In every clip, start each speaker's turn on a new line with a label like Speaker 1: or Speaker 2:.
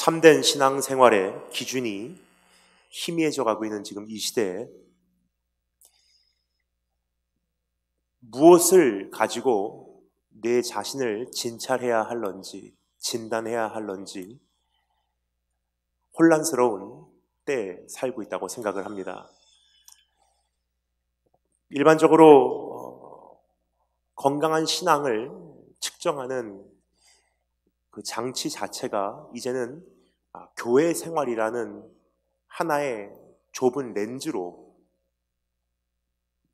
Speaker 1: 참된 신앙생활의 기준이 희미해져 가고 있는 지금 이 시대에 무엇을 가지고 내 자신을 진찰해야 할런지, 진단해야 할런지 혼란스러운 때에 살고 있다고 생각을 합니다. 일반적으로 건강한 신앙을 측정하는 그 장치 자체가 이제는 교회 생활이라는 하나의 좁은 렌즈로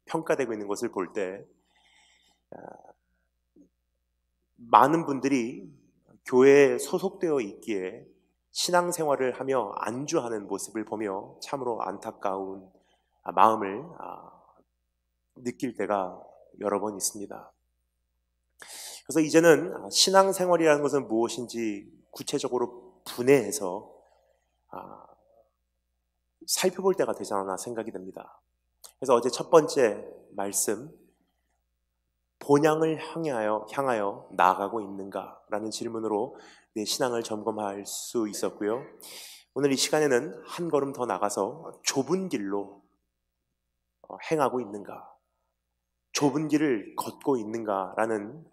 Speaker 1: 평가되고 있는 것을 볼 때 많은 분들이 교회에 소속되어 있기에 신앙생활을 하며 안주하는 모습을 보며 참으로 안타까운 마음을 느낄 때가 여러 번 있습니다. 그래서 이제는 신앙생활이라는 것은 무엇인지 구체적으로 분해해서 살펴볼 때가 되지 않았나 생각이 됩니다. 그래서 어제 첫 번째 말씀, 본향을 향하여 나아가고 있는가라는 질문으로 내 신앙을 점검할 수 있었고요. 오늘 이 시간에는 한 걸음 더 나가서 좁은 길로 행하고 있는가, 좁은 길을 걷고 있는가라는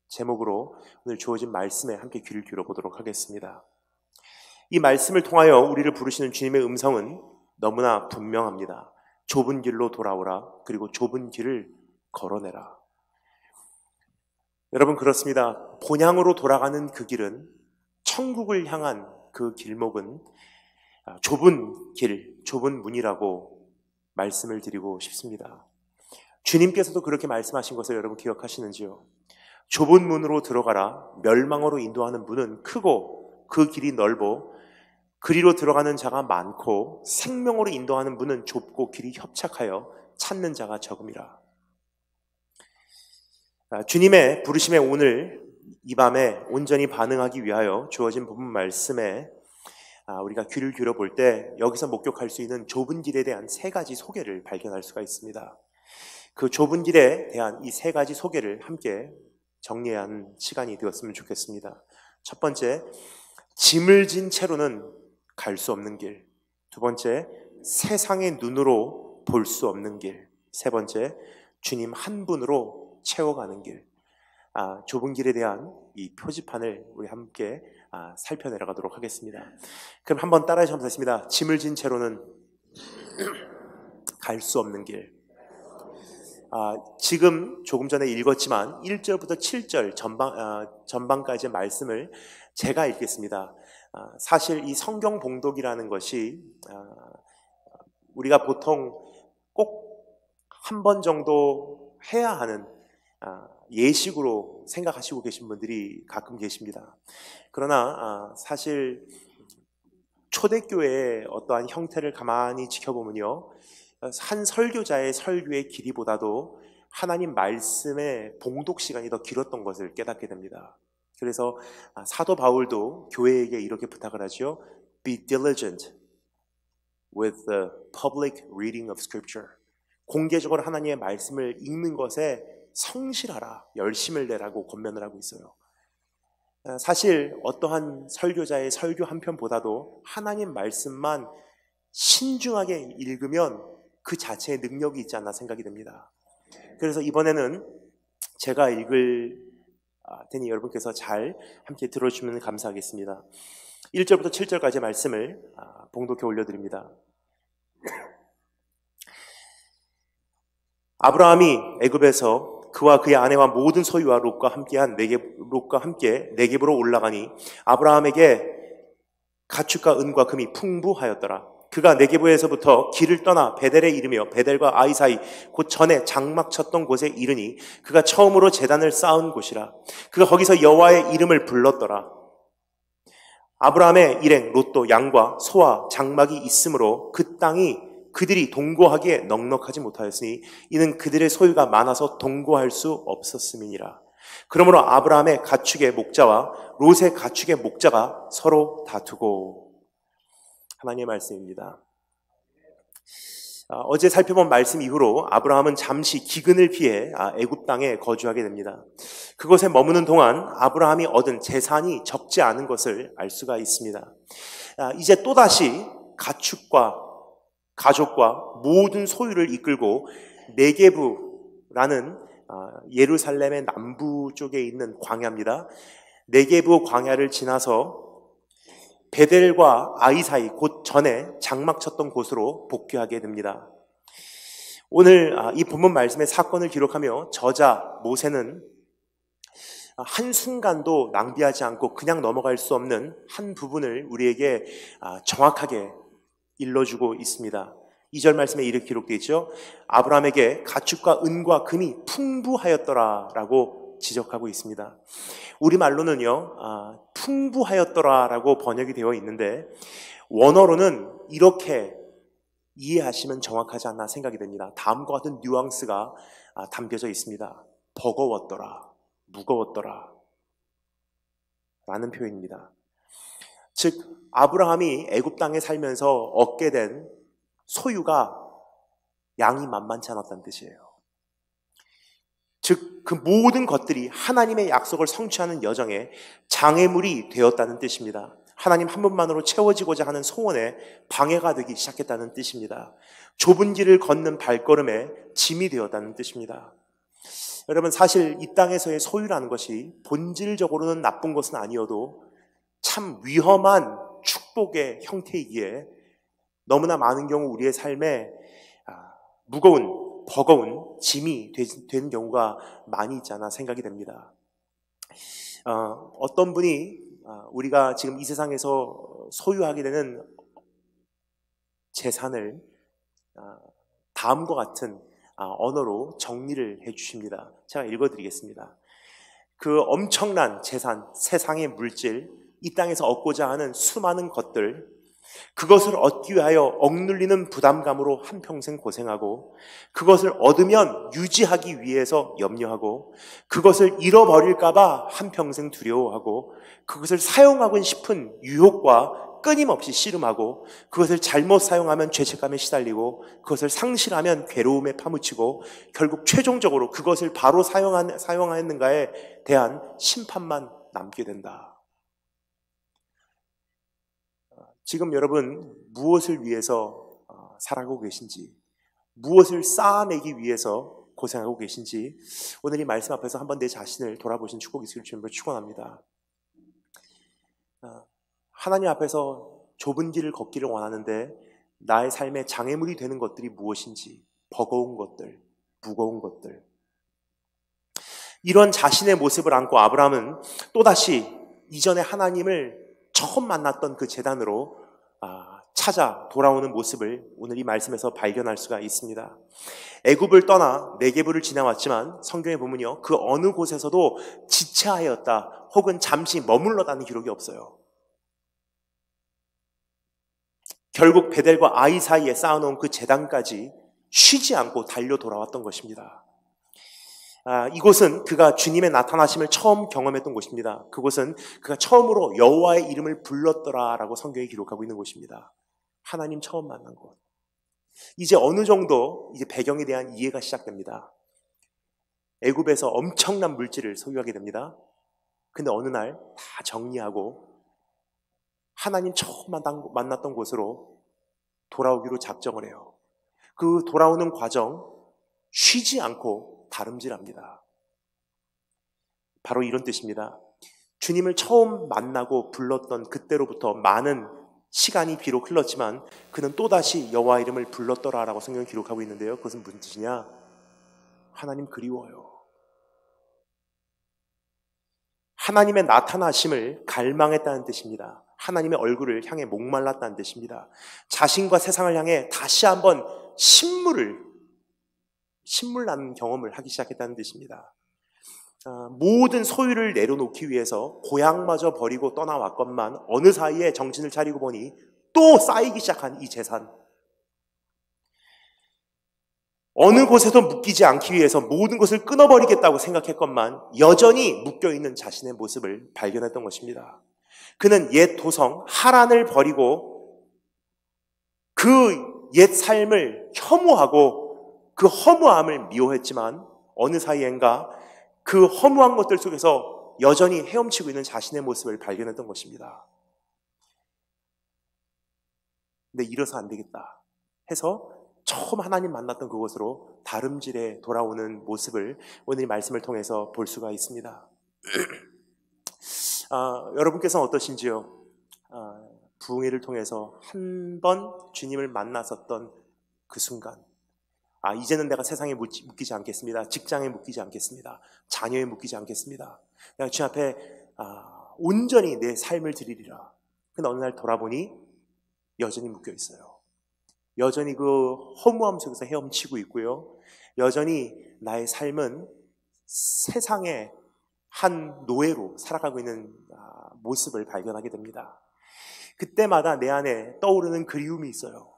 Speaker 1: 제목으로 오늘 주어진 말씀에 함께 귀를 기울여보도록 하겠습니다. 이 말씀을 통하여 우리를 부르시는 주님의 음성은 너무나 분명합니다. 좁은 길로 돌아오라. 그리고 좁은 길을 걸어내라. 여러분, 그렇습니다. 본향으로 돌아가는 그 길은, 천국을 향한 그 길목은 좁은 길, 좁은 문이라고 말씀을 드리고 싶습니다. 주님께서도 그렇게 말씀하신 것을 여러분 기억하시는지요? 좁은 문으로 들어가라. 멸망으로 인도하는 문은 크고 그 길이 넓어 그리로 들어가는 자가 많고 생명으로 인도하는 문은 좁고 길이 협착하여 찾는 자가 적음이라. 주님의 부르심에 오늘 이 밤에 온전히 반응하기 위하여 주어진 본문 말씀에 우리가 귀를 기울여 볼 때 여기서 목격할 수 있는 좁은 길에 대한 세 가지 소개를 발견할 수가 있습니다. 그 좁은 길에 대한 이 세 가지 소개를 함께 정리한 시간이 되었으면 좋겠습니다. 첫 번째, 짐을 진 채로는 갈 수 없는 길. 두 번째, 세상의 눈으로 볼 수 없는 길. 세 번째, 주님 한 분으로 채워가는 길. 좁은 길에 대한 이 표지판을 우리 함께 살펴내려가도록 하겠습니다. 그럼 한번 따라해 주시면 되겠습니다. 짐을 진 채로는 갈 수 없는 길. 지금 조금 전에 읽었지만 1절부터 7절 전반까지의 말씀을 제가 읽겠습니다. 사실 이 성경 봉독이라는 것이 우리가 보통 꼭 한 번 정도 해야 하는 예식으로 생각하시고 계신 분들이 가끔 계십니다. 그러나 사실 초대교회의 어떠한 형태를 가만히 지켜보면요, 한 설교자의 설교의 길이보다도 하나님 말씀의 봉독 시간이 더 길었던 것을 깨닫게 됩니다. 그래서 사도 바울도 교회에게 이렇게 부탁을 하죠. Be diligent with the public reading of Scripture. 공개적으로 하나님의 말씀을 읽는 것에 성실하라, 열심을 내라고 권면을 하고 있어요. 사실 어떠한 설교자의 설교 한 편보다도 하나님 말씀만 신중하게 읽으면 그 자체의 능력이 있지 않나 생각이 됩니다. 그래서 이번에는 제가 읽을 테니 여러분께서 잘 함께 들어주시면 감사하겠습니다. 1절부터 7절까지의 말씀을 봉독해 올려드립니다. 아브라함이 애굽에서 그와 그의 아내와 모든 소유와 롯과 함께 네겝으로 올라가니 아브라함에게 가축과 은과 금이 풍부하였더라. 그가 네겝에서부터 길을 떠나 베델에 이르며 베델과 아이 사이 곧 전에 장막 쳤던 곳에 이르니 그가 처음으로 제단을 쌓은 곳이라. 그가 거기서 여호와의 이름을 불렀더라. 아브라함의 일행 롯도 양과 소와 장막이 있으므로 그 땅이 그들이 동거하기에 넉넉하지 못하였으니 이는 그들의 소유가 많아서 동거할 수 없었음이니라. 그러므로 아브라함의 가축의 목자와 롯의 가축의 목자가 서로 다투고. 하나님의 말씀입니다. 어제 살펴본 말씀 이후로 아브라함은 잠시 기근을 피해 애굽 땅에 거주하게 됩니다. 그곳에 머무는 동안 아브라함이 얻은 재산이 적지 않은 것을 알 수가 있습니다. 이제 또다시 가축과 가족과 모든 소유를 이끌고 네게브라는 예루살렘의 남부 쪽에 있는 광야입니다. 네게브 광야를 지나서 베델과 아이 사이 곧 전에 장막 쳤던 곳으로 복귀하게 됩니다. 오늘 이 본문 말씀의 사건을 기록하며 저자 모세는 한순간도 낭비하지 않고 그냥 넘어갈 수 없는 한 부분을 우리에게 정확하게 일러주고 있습니다. 2절 말씀에 이렇게 기록되어 있죠. 아브라함에게 가축과 은과 금이 풍부하였더라라고 지적하고 있습니다. 우리말로는요, 풍부하였더라라고 번역이 되어 있는데 원어로는 이렇게 이해하시면 정확하지 않나 생각이 됩니다. 다음과 같은 뉘앙스가 담겨져 있습니다. 버거웠더라, 무거웠더라 라는 표현입니다. 즉 아브라함이 애굽 땅에 살면서 얻게 된 소유가 양이 만만치 않았다는 뜻이에요. 즉 그 모든 것들이 하나님의 약속을 성취하는 여정에 장애물이 되었다는 뜻입니다. 하나님 한 분만으로 채워지고자 하는 소원에 방해가 되기 시작했다는 뜻입니다. 좁은 길을 걷는 발걸음에 짐이 되었다는 뜻입니다. 여러분 사실 이 땅에서의 소유라는 것이 본질적으로는 나쁜 것은 아니어도 참 위험한 축복의 형태이기에 너무나 많은 경우 우리의 삶에 무거운 버거운 짐이 되는 경우가 많이 있지 않아 생각이 됩니다. 어떤 분이 우리가 지금 이 세상에서 소유하게 되는 재산을 다음과 같은 언어로 정리를 해 주십니다. 제가 읽어드리겠습니다. 그 엄청난 재산, 세상의 물질, 이 땅에서 얻고자 하는 수많은 것들, 그것을 얻기 위하여 억눌리는 부담감으로 한평생 고생하고 그것을 얻으면 유지하기 위해서 염려하고 그것을 잃어버릴까봐 한평생 두려워하고 그것을 사용하고 싶은 유혹과 끊임없이 씨름하고 그것을 잘못 사용하면 죄책감에 시달리고 그것을 상실하면 괴로움에 파묻히고 결국 최종적으로 그것을 바로 사용하였는가에 대한 심판만 남게 된다. 지금 여러분 무엇을 위해서 살아가고 계신지, 무엇을 쌓아내기 위해서 고생하고 계신지 오늘 이 말씀 앞에서 한번 내 자신을 돌아보신 축복이 있기를 주님으로 축원합니다. 하나님 앞에서 좁은 길을 걷기를 원하는데 나의 삶에 장애물이 되는 것들이 무엇인지, 버거운 것들, 무거운 것들, 이런 자신의 모습을 안고 아브라함은 또다시 이전에 하나님을 처음 만났던 그 제단으로 찾아 돌아오는 모습을 오늘 이 말씀에서 발견할 수가 있습니다. 애굽을 떠나 네게브를 지나왔지만 성경에 보면요, 그 어느 곳에서도 지체하였다 혹은 잠시 머물렀다는 기록이 없어요. 결국 베델과 아이 사이에 쌓아놓은 그 제단까지 쉬지 않고 달려 돌아왔던 것입니다. 이곳은 그가 주님의 나타나심을 처음 경험했던 곳입니다. 그곳은 그가 처음으로 여호와의 이름을 불렀더라라고 성경이 기록하고 있는 곳입니다. 하나님 처음 만난 곳. 이제 어느 정도 이제 배경에 대한 이해가 시작됩니다. 애굽에서 엄청난 물질을 소유하게 됩니다. 근데 어느 날 다 정리하고 하나님 처음 만났던 곳으로 돌아오기로 작정을 해요. 그 돌아오는 과정 쉬지 않고 다름질합니다. 바로 이런 뜻입니다. 주님을 처음 만나고 불렀던 그때로부터 많은 시간이 비록 흘렀지만 그는 또다시 여호와 이름을 불렀더라라고 성경이 기록하고 있는데요. 그것은 무슨 뜻이냐? 하나님 그리워요. 하나님의 나타나심을 갈망했다는 뜻입니다. 하나님의 얼굴을 향해 목말랐다는 뜻입니다. 자신과 세상을 향해 다시 한번 신물나는 경험을 하기 시작했다는 뜻입니다. 모든 소유를 내려놓기 위해서 고향마저 버리고 떠나왔건만 어느 사이에 정신을 차리고 보니 또 쌓이기 시작한 이 재산, 어느 곳에도 묶이지 않기 위해서 모든 것을 끊어버리겠다고 생각했건만 여전히 묶여있는 자신의 모습을 발견했던 것입니다. 그는 옛 도성 하란을 버리고 그 옛 삶을 혐오하고 그 허무함을 미워했지만 어느 사이엔가 그 허무한 것들 속에서 여전히 헤엄치고 있는 자신의 모습을 발견했던 것입니다. 근데 이래서 안 되겠다 해서 처음 하나님 만났던 그곳으로 다름질에 돌아오는 모습을 오늘 이 말씀을 통해서 볼 수가 있습니다. 여러분께서는 어떠신지요? 부흥회를 통해서 한 번 주님을 만났었던 그 순간, 이제는 내가 세상에 묶이지 않겠습니다. 직장에 묶이지 않겠습니다. 자녀에 묶이지 않겠습니다. 내가 주님 앞에 온전히 내 삶을 드리리라. 근데 어느 날 돌아보니 여전히 묶여 있어요. 여전히 그 허무함 속에서 헤엄치고 있고요. 여전히 나의 삶은 세상의 한 노예로 살아가고 있는 모습을 발견하게 됩니다. 그때마다 내 안에 떠오르는 그리움이 있어요.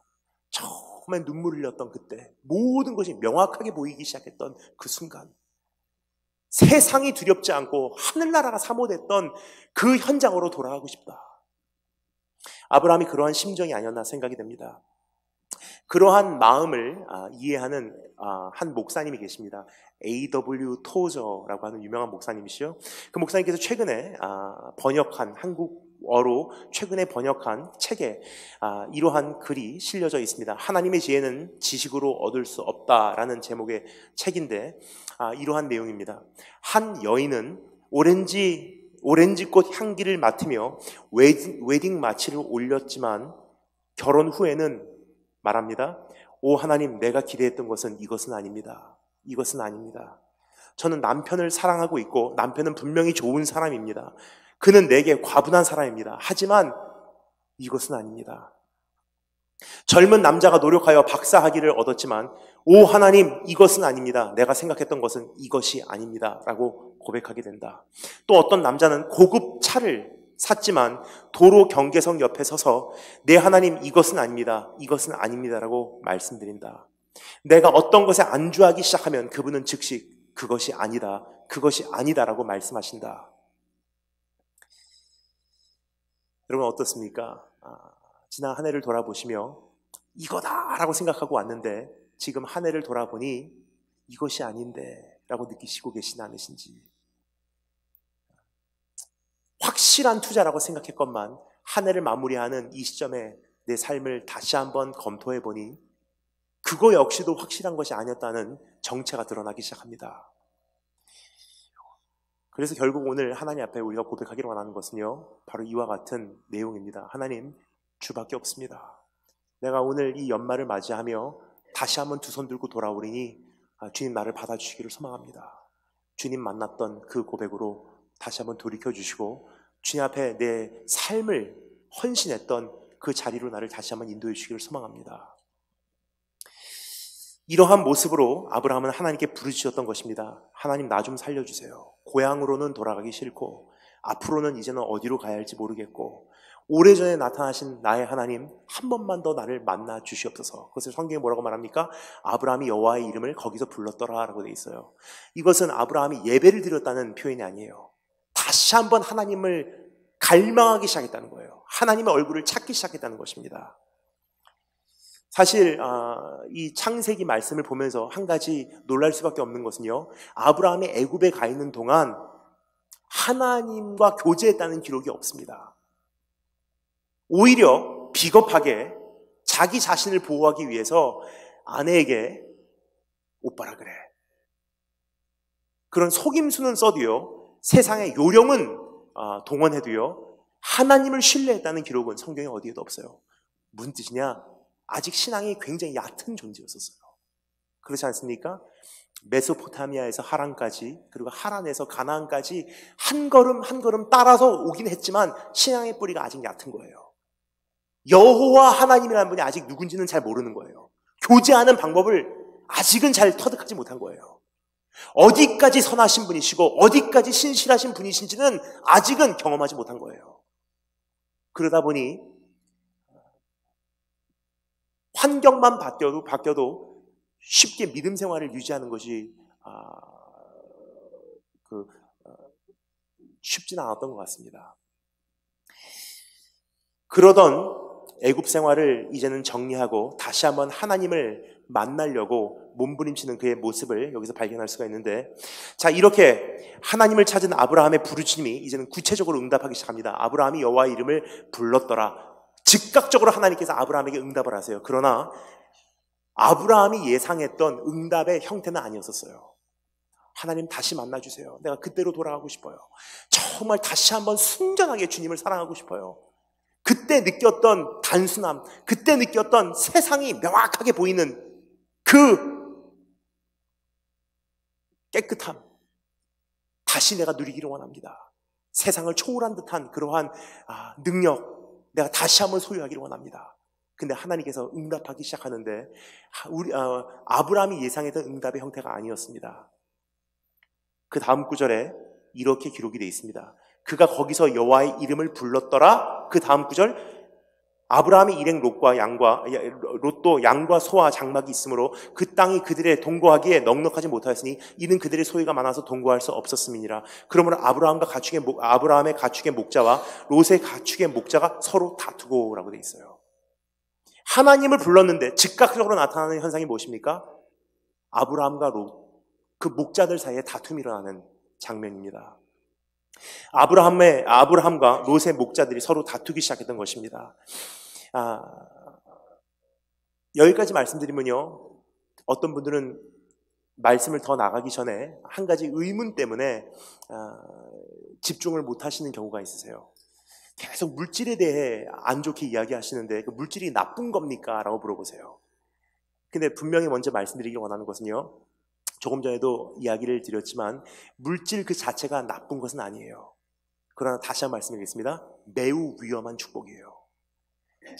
Speaker 1: 처음에 눈물을 흘렸던 그때, 모든 것이 명확하게 보이기 시작했던 그 순간, 세상이 두렵지 않고 하늘나라가 사모됐던 그 현장으로 돌아가고 싶다. 아브라함이 그러한 심정이 아니었나 생각이 됩니다. 그러한 마음을 이해하는 한 목사님이 계십니다. A.W. 토저라고 하는 유명한 목사님이시죠. 그 목사님께서 최근에 번역한 한국어로 최근에 번역한 책에 이러한 글이 실려져 있습니다. 하나님의 지혜는 지식으로 얻을 수 없다라는 제목의 책인데 이러한 내용입니다. 한 여인은 오렌지꽃 향기를 맡으며 웨딩 마치를 올렸지만 결혼 후에는 말합니다. 오 하나님, 내가 기대했던 것은 이것은 아닙니다. 이것은 아닙니다. 저는 남편을 사랑하고 있고 남편은 분명히 좋은 사람입니다. 그는 내게 과분한 사람입니다. 하지만 이것은 아닙니다. 젊은 남자가 노력하여 박사학위를 얻었지만 오 하나님, 이것은 아닙니다. 내가 생각했던 것은 이것이 아닙니다. 라고 고백하게 된다. 또 어떤 남자는 고급 차를 샀지만 도로 경계석 옆에 서서 내 하나님, 이것은 아닙니다. 이것은 아닙니다. 라고 말씀드린다. 내가 어떤 것에 안주하기 시작하면 그분은 즉시 그것이 아니다. 그것이 아니다. 라고 말씀하신다. 여러분 어떻습니까? 지난 한 해를 돌아보시며 이거다! 라고 생각하고 왔는데 지금 한 해를 돌아보니 이것이 아닌데 라고 느끼시고 계시지 않으신지. 확실한 투자라고 생각했건만 한 해를 마무리하는 이 시점에 내 삶을 다시 한번 검토해보니 그거 역시도 확실한 것이 아니었다는 정체가 드러나기 시작합니다. 그래서 결국 오늘 하나님 앞에 우리가 고백하기로 원하는 것은요, 바로 이와 같은 내용입니다. 하나님, 주밖에 없습니다. 내가 오늘 이 연말을 맞이하며 다시 한번 두 손 들고 돌아오리니 주님 나를 받아주시기를 소망합니다. 주님 만났던 그 고백으로 다시 한번 돌이켜주시고 주님 앞에 내 삶을 헌신했던 그 자리로 나를 다시 한번 인도해 주시기를 소망합니다. 이러한 모습으로 아브라함은 하나님께 부르짖었던 것입니다. 하나님, 나 좀 살려주세요. 고향으로는 돌아가기 싫고 앞으로는 이제는 어디로 가야 할지 모르겠고 오래전에 나타나신 나의 하나님, 한 번만 더 나를 만나 주시옵소서. 그것을 성경에 뭐라고 말합니까? 아브라함이 여호와의 이름을 거기서 불렀더라 라고 돼 있어요. 이것은 아브라함이 예배를 드렸다는 표현이 아니에요. 다시 한번 하나님을 갈망하기 시작했다는 거예요. 하나님의 얼굴을 찾기 시작했다는 것입니다. 사실 이 창세기 말씀을 보면서 한 가지 놀랄 수밖에 없는 것은요, 아브라함이 애굽에 가 있는 동안 하나님과 교제했다는 기록이 없습니다. 오히려 비겁하게 자기 자신을 보호하기 위해서 아내에게 오빠라 그래, 그런 속임수는 써도요, 세상의 요령은 동원해도요, 하나님을 신뢰했다는 기록은 성경에 어디에도 없어요. 무슨 뜻이냐? 아직 신앙이 굉장히 얕은 존재였었어요. 그렇지 않습니까? 메소포타미아에서 하란까지, 그리고 하란에서 가나안까지 한 걸음 한 걸음 따라서 오긴 했지만 신앙의 뿌리가 아직 얕은 거예요. 여호와 하나님이라는 분이 아직 누군지는 잘 모르는 거예요. 교제하는 방법을 아직은 잘 터득하지 못한 거예요. 어디까지 선하신 분이시고 어디까지 신실하신 분이신지는 아직은 경험하지 못한 거예요. 그러다 보니 환경만 바뀌어도 쉽게 믿음 생활을 유지하는 것이 쉽지는 않았던 것 같습니다. 그러던 애굽 생활을 이제는 정리하고 다시 한번 하나님을 만나려고 몸부림치는 그의 모습을 여기서 발견할 수가 있는데, 자, 이렇게 하나님을 찾은 아브라함의 부르짖음이 이제는 구체적으로 응답하기 시작합니다. 아브라함이 여호와의 이름을 불렀더라. 즉각적으로 하나님께서 아브라함에게 응답을 하세요. 그러나 아브라함이 예상했던 응답의 형태는 아니었었어요. 하나님 다시 만나주세요. 내가 그때로 돌아가고 싶어요. 정말 다시 한번 순전하게 주님을 사랑하고 싶어요. 그때 느꼈던 단순함, 그때 느꼈던 세상이 명확하게 보이는 그 깨끗함, 다시 내가 누리기를 원합니다. 세상을 초월한 듯한 그러한 능력, 내가 다시 한번 소유하기를 원합니다. 근데 하나님께서 응답하기 시작하는데 아브라함이 예상했던 응답의 형태가 아니었습니다. 그 다음 구절에 이렇게 기록이 되어 있습니다. 그가 거기서 여호와의 이름을 불렀더라. 그 다음 구절, 아브라함이 일행 롯도 양과 소와 장막이 있으므로 그 땅이 그들의 동거하기에 넉넉하지 못하였으니 이는 그들의 소유가 많아서 동거할 수 없었음이니라. 그러므로 아브라함의 가축의 목자와 롯의 가축의 목자가 서로 다투고라고 되어 있어요. 하나님을 불렀는데 즉각적으로 나타나는 현상이 무엇입니까? 아브라함과 롯, 그 목자들 사이에 다툼이 일어나는 장면입니다. 아브라함과 롯의 목자들이 서로 다투기 시작했던 것입니다. 여기까지 말씀드리면요, 어떤 분들은 말씀을 더 나가기 전에 한 가지 의문 때문에 집중을 못 하시는 경우가 있으세요. 계속 물질에 대해 안 좋게 이야기하시는데 그 물질이 나쁜 겁니까? 라고 물어보세요. 근데 분명히 먼저 말씀드리기 원하는 것은요, 조금 전에도 이야기를 드렸지만 물질 그 자체가 나쁜 것은 아니에요. 그러나 다시 한번 말씀드리겠습니다. 매우 위험한 축복이에요.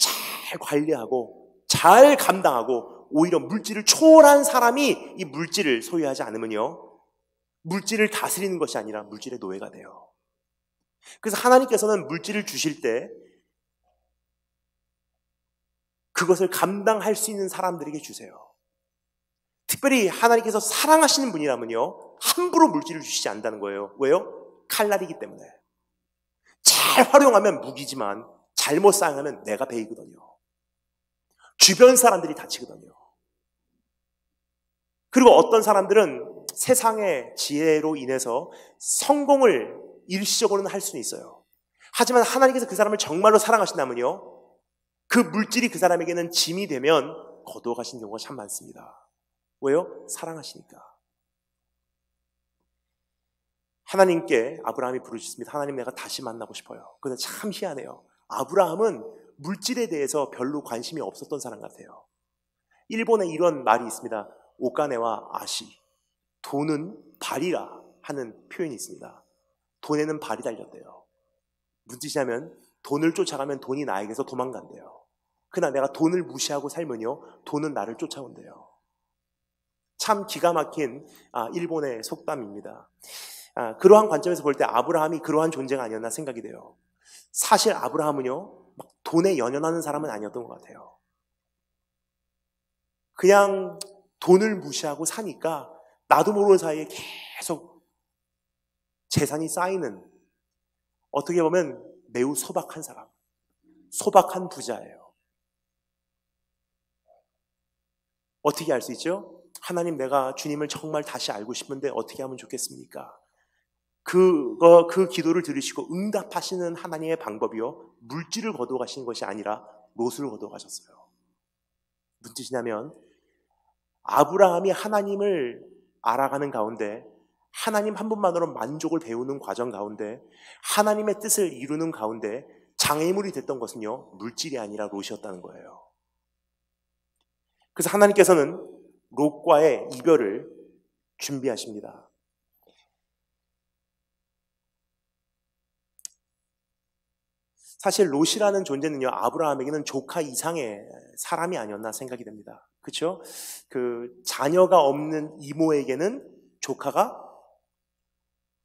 Speaker 1: 잘 관리하고 잘 감당하고 오히려 물질을 초월한 사람이 이 물질을 소유하지 않으면요, 물질을 다스리는 것이 아니라 물질의 노예가 돼요. 그래서 하나님께서는 물질을 주실 때 그것을 감당할 수 있는 사람들에게 주세요. 특별히 하나님께서 사랑하시는 분이라면요, 함부로 물질을 주시지 않는다는 거예요. 왜요? 칼날이기 때문에. 잘 활용하면 무기지만 잘못 사용하면 내가 베이거든요. 주변 사람들이 다치거든요. 그리고 어떤 사람들은 세상의 지혜로 인해서 성공을 일시적으로는 할 수는 있어요. 하지만 하나님께서 그 사람을 정말로 사랑하신다면요, 그 물질이 그 사람에게는 짐이 되면 거두어 가시는 경우가 참 많습니다. 왜요? 사랑하시니까. 하나님께 아브라함이 부르셨습니다. 하나님, 내가 다시 만나고 싶어요. 근데 참 희한해요. 아브라함은 물질에 대해서 별로 관심이 없었던 사람 같아요. 일본에 이런 말이 있습니다. 오카네와 아시, 돈은 발이라 하는 표현이 있습니다. 돈에는 발이 달렸대요. 무슨 뜻이냐면 돈을 쫓아가면 돈이 나에게서 도망간대요. 그러나 내가 돈을 무시하고 살면요, 돈은 나를 쫓아온대요. 참 기가 막힌 일본의 속담입니다. 그러한 관점에서 볼 때 아브라함이 그러한 존재가 아니었나 생각이 돼요. 사실 아브라함은요, 막 돈에 연연하는 사람은 아니었던 것 같아요. 그냥 돈을 무시하고 사니까 나도 모르는 사이에 계속 재산이 쌓이는, 어떻게 보면 매우 소박한 사람, 소박한 부자예요. 어떻게 알 수 있죠? 하나님, 내가 주님을 정말 다시 알고 싶은데 어떻게 하면 좋겠습니까? 그 기도를 들으시고 응답하시는 하나님의 방법이요, 물질을 거두어 가시는 것이 아니라 롯을 거두어 가셨어요. 무슨 뜻이냐면 아브라함이 하나님을 알아가는 가운데, 하나님 한 분만으로 만족을 배우는 과정 가운데, 하나님의 뜻을 이루는 가운데 장애물이 됐던 것은요, 물질이 아니라 롯이었다는 거예요. 그래서 하나님께서는 롯과의 이별을 준비하십니다. 사실 롯이라는 존재는요, 아브라함에게는 조카 이상의 사람이 아니었나 생각이 됩니다. 그렇죠? 그 자녀가 없는 이모에게는 조카가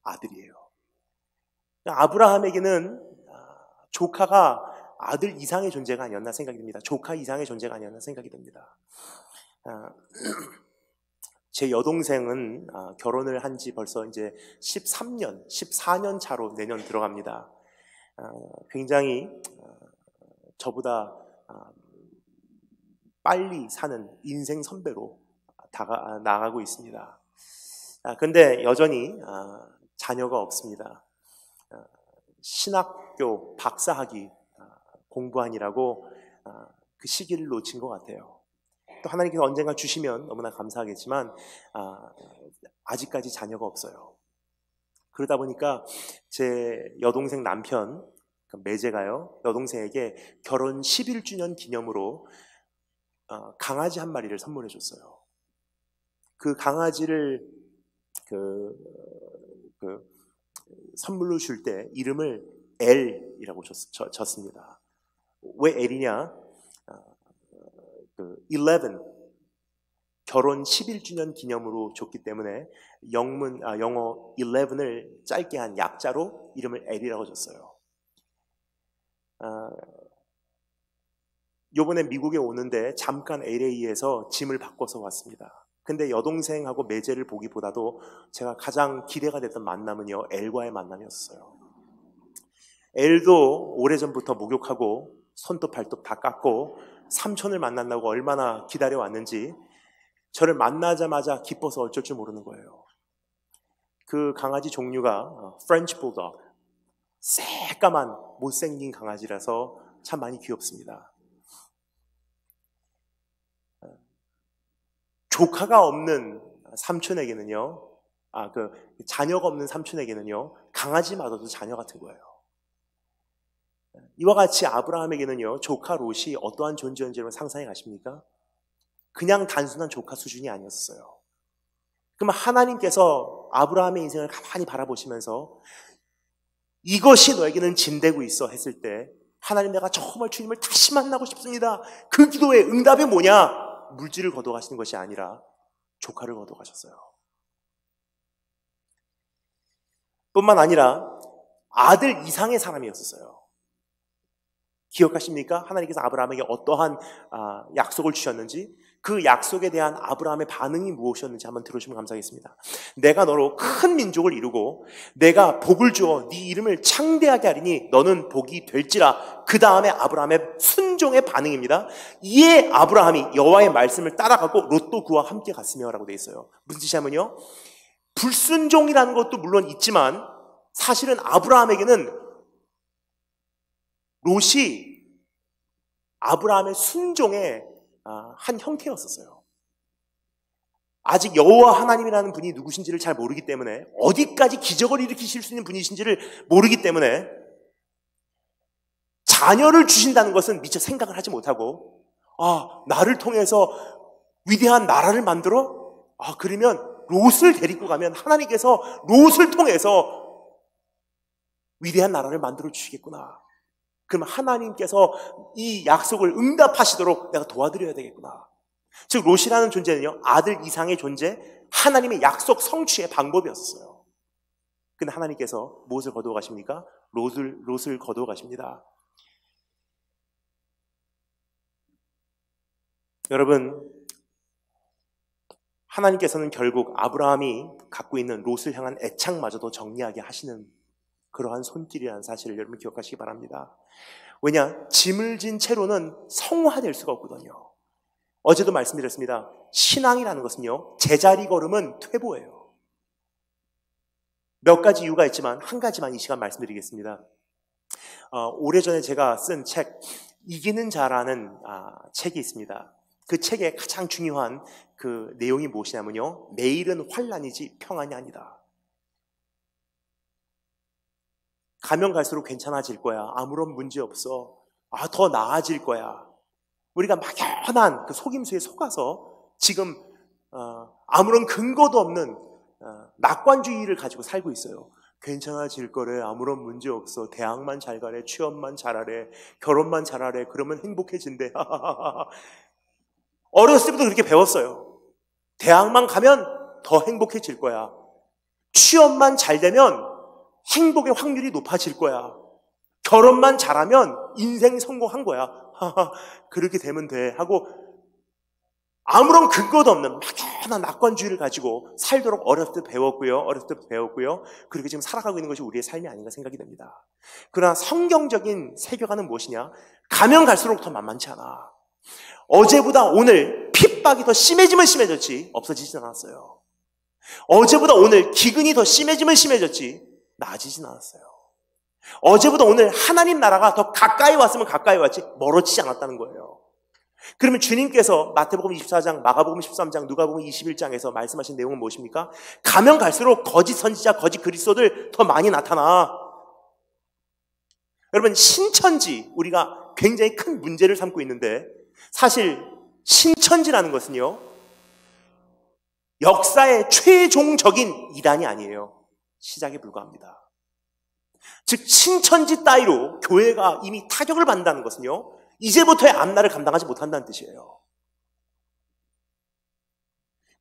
Speaker 1: 아들이에요. 아브라함에게는 조카가 아들 이상의 존재가 아니었나 생각이 됩니다. 조카 이상의 존재가 아니었나 생각이 됩니다. 제 여동생은 결혼을 한 지 벌써 이제 14년 차로 내년 들어갑니다. 굉장히 저보다 빨리 사는 인생 선배로 나가고 있습니다. 근데 여전히 자녀가 없습니다. 신학교 박사학위 공부하느라고 그 시기를 놓친 것 같아요. 또 하나님께서 언젠가 주시면 너무나 감사하겠지만 아직까지 자녀가 없어요. 그러다 보니까 제 여동생 남편 매제가요, 여동생에게 결혼 11주년 기념으로 강아지 한 마리를 선물해 줬어요. 그 강아지를 선물로 줄 때 이름을 L이라고 줬습니다. 왜 L이냐? 11 결혼 11주년 기념으로 줬기 때문에 영어 11을 짧게 한 약자로 이름을 L이라고 줬어요. 요번에 미국에 오는데 잠깐 LA에서 짐을 바꿔서 왔습니다. 근데 여동생하고 매제를 보기보다도 제가 가장 기대가 됐던 만남은요, L과의 만남이었어요. L도 오래전부터 목욕하고 손톱 발톱 다 깎고 삼촌을 만난다고 얼마나 기다려왔는지 저를 만나자마자 기뻐서 어쩔 줄 모르는 거예요. 그 강아지 종류가 프렌치 불독, 새까만 못생긴 강아지라서 참 많이 귀엽습니다. 조카가 없는 삼촌에게는요, 자녀가 없는 삼촌에게는요, 강아지마저도 자녀 같은 거예요. 이와 같이 아브라함에게는요, 조카 롯이 어떠한 존재인지를 상상해 가십니까? 그냥 단순한 조카 수준이 아니었어요. 그럼 하나님께서 아브라함의 인생을 가만히 바라보시면서 이것이 너에게는 짐되고 있어 했을 때, 하나님, 내가 정말 주님을 다시 만나고 싶습니다. 그 기도의 응답이 뭐냐? 물질을 거둬가시는 것이 아니라 조카를 거둬가셨어요. 뿐만 아니라 아들 이상의 사람이었어요. 기억하십니까? 하나님께서 아브라함에게 어떠한 약속을 주셨는지, 그 약속에 대한 아브라함의 반응이 무엇이었는지 한번 들어주시면 감사하겠습니다. 내가 너로 큰 민족을 이루고 내가 복을 주어 네 이름을 창대하게 하리니 너는 복이 될지라. 그 다음에 아브라함의 순종의 반응입니다. 이에 아브라함이 여호와의 말씀을 따라가고 롯도 그와 함께 갔으며 라고 되어 있어요. 무슨 뜻이냐면요, 불순종이라는 것도 물론 있지만 사실은 아브라함에게는 롯이 아브라함의 순종의 한 형태였었어요. 아직 여호와 하나님이라는 분이 누구신지를 잘 모르기 때문에, 어디까지 기적을 일으키실 수 있는 분이신지를 모르기 때문에 자녀를 주신다는 것은 미처 생각을 하지 못하고, 나를 통해서 위대한 나라를 만들어? 그러면 롯을 데리고 가면 하나님께서 롯을 통해서 위대한 나라를 만들어 주시겠구나. 그럼 하나님께서 이 약속을 응답하시도록 내가 도와드려야 되겠구나. 즉 롯이라는 존재는요, 아들 이상의 존재, 하나님의 약속 성취의 방법이었어요. 근데 하나님께서 무엇을 거두어 가십니까? 롯을 거두어 가십니다. 여러분, 하나님께서는 결국 아브라함이 갖고 있는 롯을 향한 애착마저도 정리하게 하시는 그러한 손길이라는 사실을 여러분 기억하시기 바랍니다. 왜냐? 짐을 진 채로는 성화될 수가 없거든요. 어제도 말씀드렸습니다. 신앙이라는 것은요, 제자리 걸음은 퇴보예요. 몇 가지 이유가 있지만 한 가지만 이 시간 말씀드리겠습니다. 오래전에 제가 쓴 책, 이기는 자라는 책이 있습니다. 그 책의 가장 중요한 그 내용이 무엇이냐면요, 내일은 환난이지 평안이 아니다. 가면 갈수록 괜찮아질 거야. 아무런 문제 없어. 더 나아질 거야. 우리가 막연한 그 속임수에 속아서 지금 아무런 근거도 없는 낙관주의를 가지고 살고 있어요. 괜찮아질 거래. 아무런 문제 없어. 대학만 잘 가래. 취업만 잘하래. 결혼만 잘하래. 그러면 행복해진대. 어렸을 때부터 그렇게 배웠어요. 대학만 가면 더 행복해질 거야. 취업만 잘 되면 행복의 확률이 높아질 거야. 결혼만 잘하면 인생 성공한 거야. 그렇게 되면 돼 하고 아무런 근거도 없는 선한 낙관주의를 가지고 살도록 어렸을 때 배웠고요. 그렇게 지금 살아가고 있는 것이 우리의 삶이 아닌가 생각이 됩니다. 그러나 성경적인 세계관은 무엇이냐? 가면 갈수록 더 만만치 않아. 어제보다 오늘 핍박이 더 심해지면 심해졌지 없어지진 않았어요. 어제보다 오늘 기근이 더 심해지면 심해졌지 나아지진 않았어요. 어제보다 오늘 하나님 나라가 더 가까이 왔으면 가까이 왔지 멀어지지 않았다는 거예요. 그러면 주님께서 마태복음 24장, 마가복음 13장, 누가복음 21장에서 말씀하신 내용은 무엇입니까? 가면 갈수록 거짓 선지자, 거짓 그리스도들 더 많이 나타나. 여러분, 신천지, 우리가 굉장히 큰 문제를 삼고 있는데 사실 신천지라는 것은요, 역사의 최종적인 이단이 아니에요. 시작에 불과합니다. 즉 신천지 따위로 교회가 이미 타격을 받는다는 것은요, 이제부터의 앞날을 감당하지 못한다는 뜻이에요.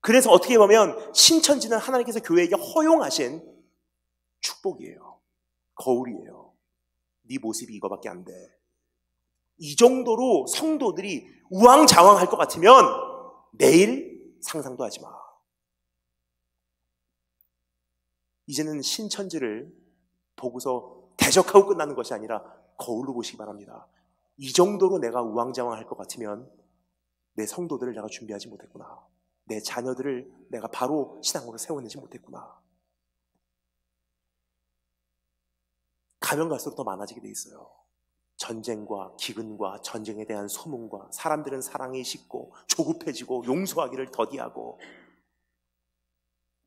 Speaker 1: 그래서 어떻게 보면 신천지는 하나님께서 교회에게 허용하신 축복이에요. 거울이에요. 네 모습이 이거밖에 안 돼. 이 정도로 성도들이 우왕좌왕할 것 같으면 내일 상상도 하지 마. 이제는 신천지를 보고서 대적하고 끝나는 것이 아니라 거울로 보시기 바랍니다. 이 정도로 내가 우왕좌왕할 것 같으면 내 성도들을 내가 준비하지 못했구나. 내 자녀들을 내가 바로 신앙으로 세워내지 못했구나. 가면 갈수록 더 많아지게 돼 있어요. 전쟁과 기근과 전쟁에 대한 소문과 사람들은 사랑이 식고 조급해지고 용서하기를 더디하고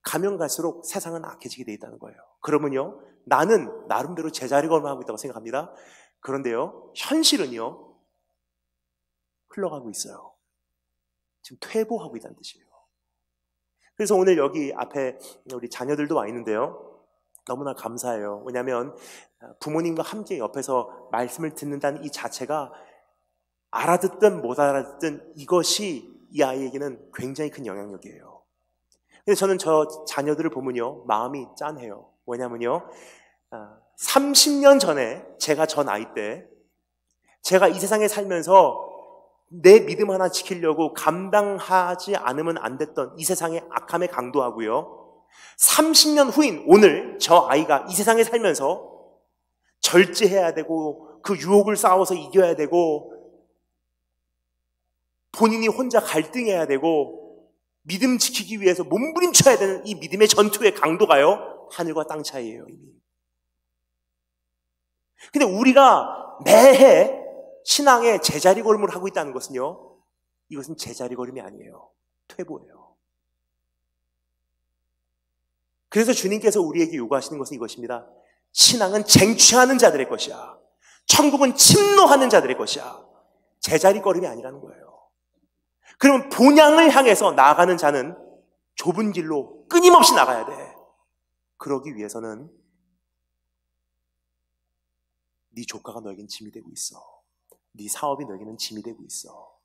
Speaker 1: 가면 갈수록 세상은 악해지게 돼 있다는 거예요. 그러면요, 나는 나름대로 제자리 걸음하고 있다고 생각합니다. 그런데요, 현실은요, 흘러가고 있어요. 지금 퇴보하고 있다는 뜻이에요. 그래서 오늘 여기 앞에 우리 자녀들도 와 있는데요, 너무나 감사해요. 왜냐하면 부모님과 함께 옆에서 말씀을 듣는다는 이 자체가 알아듣든 못 알아듣든 이것이 이 아이에게는 굉장히 큰 영향력이에요. 근데 저는 저 자녀들을 보면요, 마음이 짠해요. 왜냐면요, 30년 전에 제가 저 나이 때 제가 이 세상에 살면서 내 믿음 하나 지키려고 감당하지 않으면 안 됐던 이 세상의 악함의 강도하고요, 30년 후인 오늘 저 아이가 이 세상에 살면서 절제해야 되고 그 유혹을 싸워서 이겨야 되고 본인이 혼자 갈등해야 되고 믿음 지키기 위해서 몸부림쳐야 되는 이 믿음의 전투의 강도가요, 하늘과 땅 차이예요, 이미. 근데 우리가 매해 신앙의 제자리 걸음을 하고 있다는 것은요, 이것은 제자리 걸음이 아니에요. 퇴보예요. 그래서 주님께서 우리에게 요구하시는 것은 이것입니다. 신앙은 쟁취하는 자들의 것이야. 천국은 침노하는 자들의 것이야. 제자리 걸음이 아니라는 거예요. 그러면 본향을 향해서 나아가는 자는 좁은 길로 끊임없이 나가야 돼. 그러기 위해서는 네 조카가 너에겐 짐이 되고 있어. 네 사업이 너에게는 짐이 되고 있어.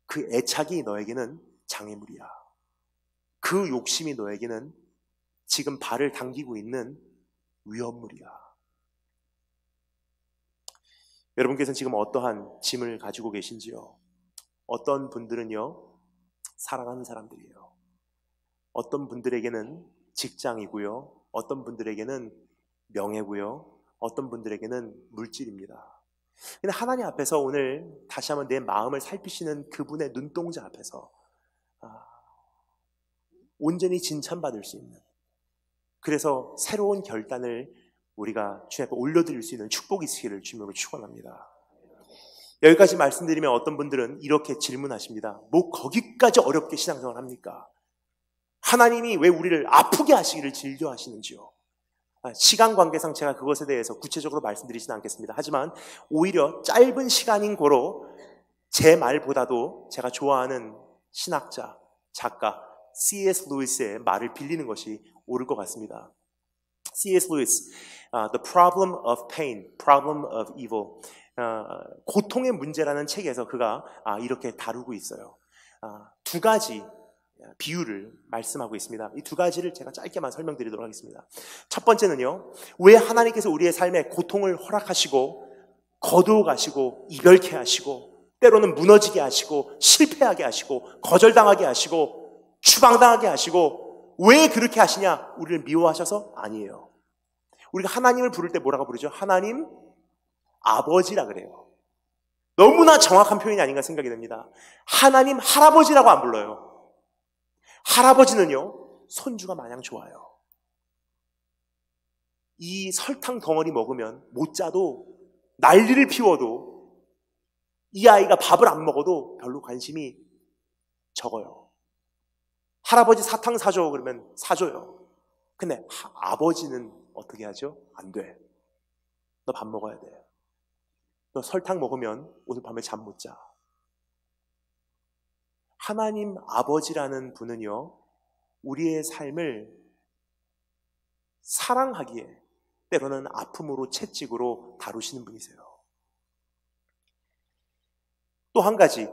Speaker 1: 그 애착이 너에게는 장애물이야. 그 욕심이 너에게는 지금 발을 당기고 있는 위험물이야. 여러분께서는 지금 어떠한 짐을 가지고 계신지요? 어떤 분들은요, 사랑하는 사람들이에요. 어떤 분들에게는 직장이고요, 어떤 분들에게는 명예고요, 어떤 분들에게는 물질입니다. 근데 하나님 앞에서 오늘 다시 한번 내 마음을 살피시는 그분의 눈동자 앞에서 온전히 칭찬받을 수 있는, 그래서 새로운 결단을 우리가 주님 앞에 올려드릴 수 있는 축복이 있기를 주님으로 축원합니다. 여기까지 말씀드리면 어떤 분들은 이렇게 질문하십니다. 뭐 거기까지 어렵게 신앙생활 합니까? 하나님이 왜 우리를 아프게 하시기를 즐겨 하시는지요? 시간 관계상 제가 그것에 대해서 구체적으로 말씀드리지는 않겠습니다. 하지만 오히려 짧은 시간인 고로 제 말보다도 제가 좋아하는 신학자, 작가 C.S. 루이스의 말을 빌리는 것이 옳을 것 같습니다. C.S. 루이스, The Problem of Pain, Problem of Evil, 고통의 문제라는 책에서 그가 이렇게 다루고 있어요. 두 가지 비유를 말씀하고 있습니다. 이 두 가지를 제가 짧게만 설명드리도록 하겠습니다. 첫 번째는요, 왜 하나님께서 우리의 삶에 고통을 허락하시고 거두어 가시고 이별케 하시고 때로는 무너지게 하시고 실패하게 하시고 거절당하게 하시고 추방당하게 하시고 왜 그렇게 하시냐? 우리를 미워하셔서? 아니에요. 우리가 하나님을 부를 때 뭐라고 부르죠? 하나님 아버지라 그래요. 너무나 정확한 표현이 아닌가 생각이 듭니다. 하나님 할아버지라고 안 불러요. 할아버지는요, 손주가 마냥 좋아요. 이 설탕 덩어리 먹으면 못 자도 난리를 피워도 이 아이가 밥을 안 먹어도 별로 관심이 적어요. 할아버지 사탕 사줘 그러면 사줘요. 근데 아버지는 어떻게 하죠? 안 돼. 너 밥 먹어야 돼. 너 설탕 먹으면 오늘 밤에 잠 못 자. 하나님 아버지라는 분은요, 우리의 삶을 사랑하기에 때로는 아픔으로 채찍으로 다루시는 분이세요. 또 한 가지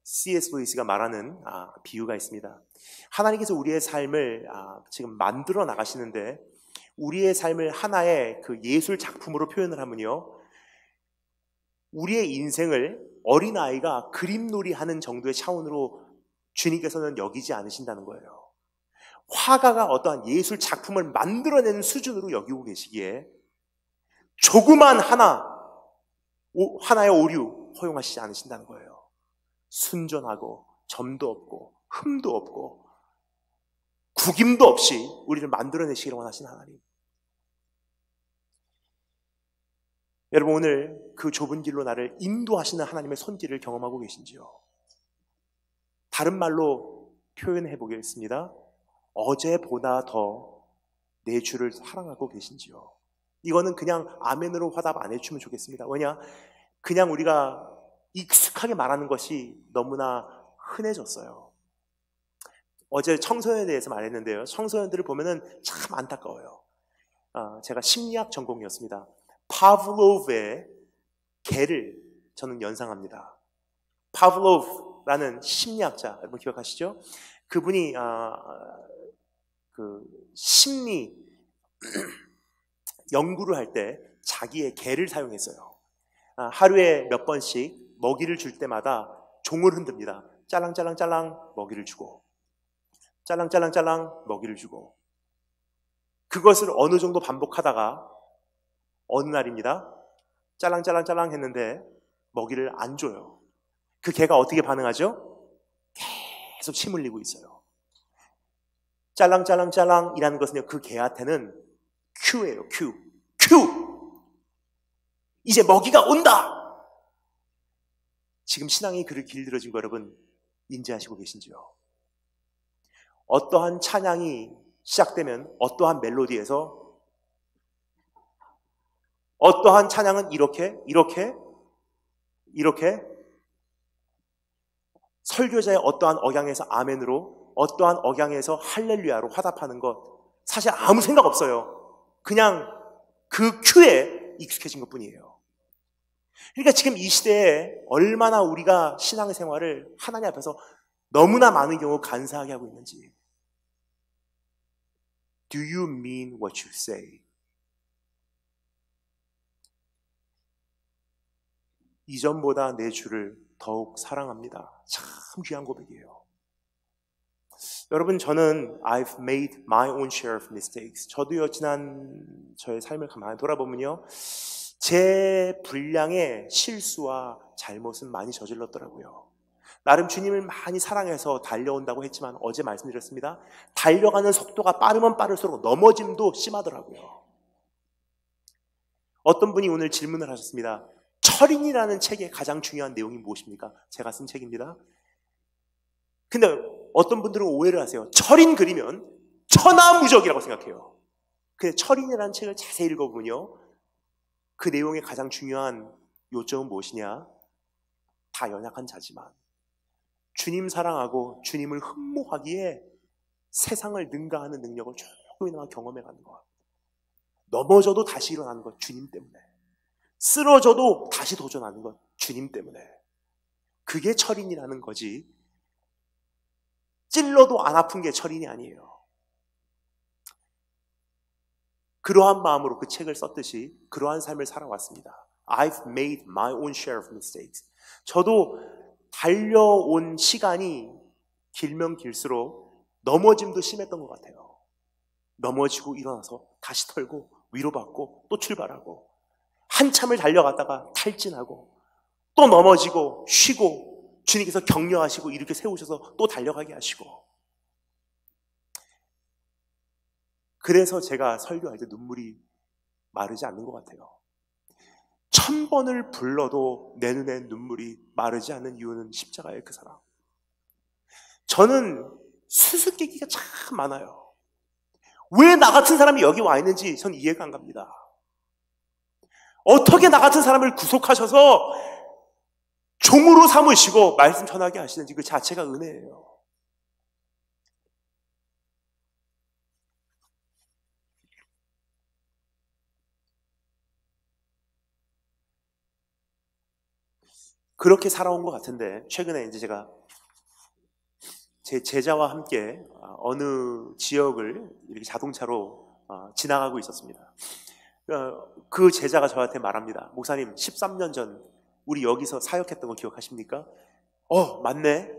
Speaker 1: C.S. 루이스가 말하는 비유가 있습니다. 하나님께서 우리의 삶을 지금 만들어 나가시는데 우리의 삶을 하나의 그 예술 작품으로 표현을 하면요, 우리의 인생을 어린아이가 그림놀이 하는 정도의 차원으로 주님께서는 여기지 않으신다는 거예요. 화가가 어떠한 예술 작품을 만들어내는 수준으로 여기고 계시기에 조그만 하나의 오류 허용하시지 않으신다는 거예요. 순전하고 점도 없고 흠도 없고 구김도 없이 우리를 만들어내시기를 원하시는 하나님. 여러분, 오늘 그 좁은 길로 나를 인도하시는 하나님의 손길을 경험하고 계신지요? 다른 말로 표현해 보겠습니다. 어제보다 더 내 주를 사랑하고 계신지요? 이거는 그냥 아멘으로 화답 안 해주면 좋겠습니다. 왜냐? 그냥 우리가 익숙하게 말하는 것이 너무나 흔해졌어요. 어제 청소년에 대해서 말했는데요. 청소년들을 보면은 참 안타까워요. 제가 심리학 전공이었습니다. 파블로브의 개를 저는 연상합니다. 파블로브라는 심리학자, 여러분 기억하시죠? 그분이 그 심리 연구를 할 때 자기의 개를 사용했어요. 하루에 몇 번씩 먹이를 줄 때마다 종을 흔듭니다. 짤랑짤랑짤랑 먹이를 주고 짤랑짤랑짤랑 먹이를 주고, 그것을 어느 정도 반복하다가 어느 날입니다. 짤랑짤랑짤랑 했는데 먹이를 안 줘요. 그 개가 어떻게 반응하죠? 계속 침 흘리고 있어요. 짤랑짤랑짤랑이라는 것은요, 그 개한테는 큐예요. 큐. 이제 먹이가 온다. 지금 신앙이 그를 길들여진 거 여러분 인지하시고 계신지요? 어떠한 찬양이 시작되면 어떠한 멜로디에서 어떠한 찬양은 이렇게 설교자의 어떠한 억양에서 아멘으로, 어떠한 억양에서 할렐루야로 화답하는 것 사실 아무 생각 없어요. 그냥 그 큐에 익숙해진 것뿐이에요. 그러니까 지금 이 시대에 얼마나 우리가 신앙생활을 하나님 앞에서 너무나 많은 경우 간사하게 하고 있는지. Do you mean what you say? 이전보다 내 주를 더욱 사랑합니다. 참 귀한 고백이에요. 여러분, 저는 I've made my own share of mistakes. 저도요, 지난 저의 삶을 가만히 돌아보면요, 제 분량의 실수와 잘못은 많이 저질렀더라고요. 나름 주님을 많이 사랑해서 달려온다고 했지만 어제 말씀드렸습니다. 달려가는 속도가 빠르면 빠를수록 넘어짐도 심하더라고요. 어떤 분이 오늘 질문을 하셨습니다. 철인이라는 책의 가장 중요한 내용이 무엇입니까? 제가 쓴 책입니다. 근데 어떤 분들은 오해를 하세요. 철인 그리면 천하무적이라고 생각해요. 근데 철인이라는 책을 자세히 읽어보면요, 그 내용의 가장 중요한 요점은 무엇이냐? 다 연약한 자지만 주님 사랑하고 주님을 흠모하기에 세상을 능가하는 능력을 조금이나마 경험해가는 것. 넘어져도 다시 일어나는 것, 주님 때문에. 쓰러져도 다시 도전하는 것, 주님 때문에. 그게 철인이라는 거지, 찔러도 안 아픈 게 철인이 아니에요. 그러한 마음으로 그 책을 썼듯이 그러한 삶을 살아왔습니다. I've made my own share of mistakes. 저도 달려온 시간이 길면 길수록 넘어짐도 심했던 것 같아요. 넘어지고 일어나서 다시 털고 위로받고 또 출발하고 한참을 달려갔다가 탈진하고 또 넘어지고 쉬고 주님께서 격려하시고 이렇게 세우셔서 또 달려가게 하시고. 그래서 제가 설교할 때 눈물이 마르지 않는 것 같아요. 1000번을 불러도 내 눈에 눈물이 마르지 않는 이유는 십자가예요. 그 사람. 저는 수수께끼가 참 많아요. 왜 나 같은 사람이 여기 와 있는지 전 이해가 안 갑니다. 어떻게 나 같은 사람을 구속하셔서 종으로 삼으시고 말씀 전하게 하시는지 그 자체가 은혜예요. 그렇게 살아온 것 같은데 최근에 이제 제가 제 제자와 함께 어느 지역을 이렇게 자동차로 지나가고 있었습니다. 그 제자가 저한테 말합니다. 목사님, 13년 전 우리 여기서 사역했던 거 기억하십니까? 맞네.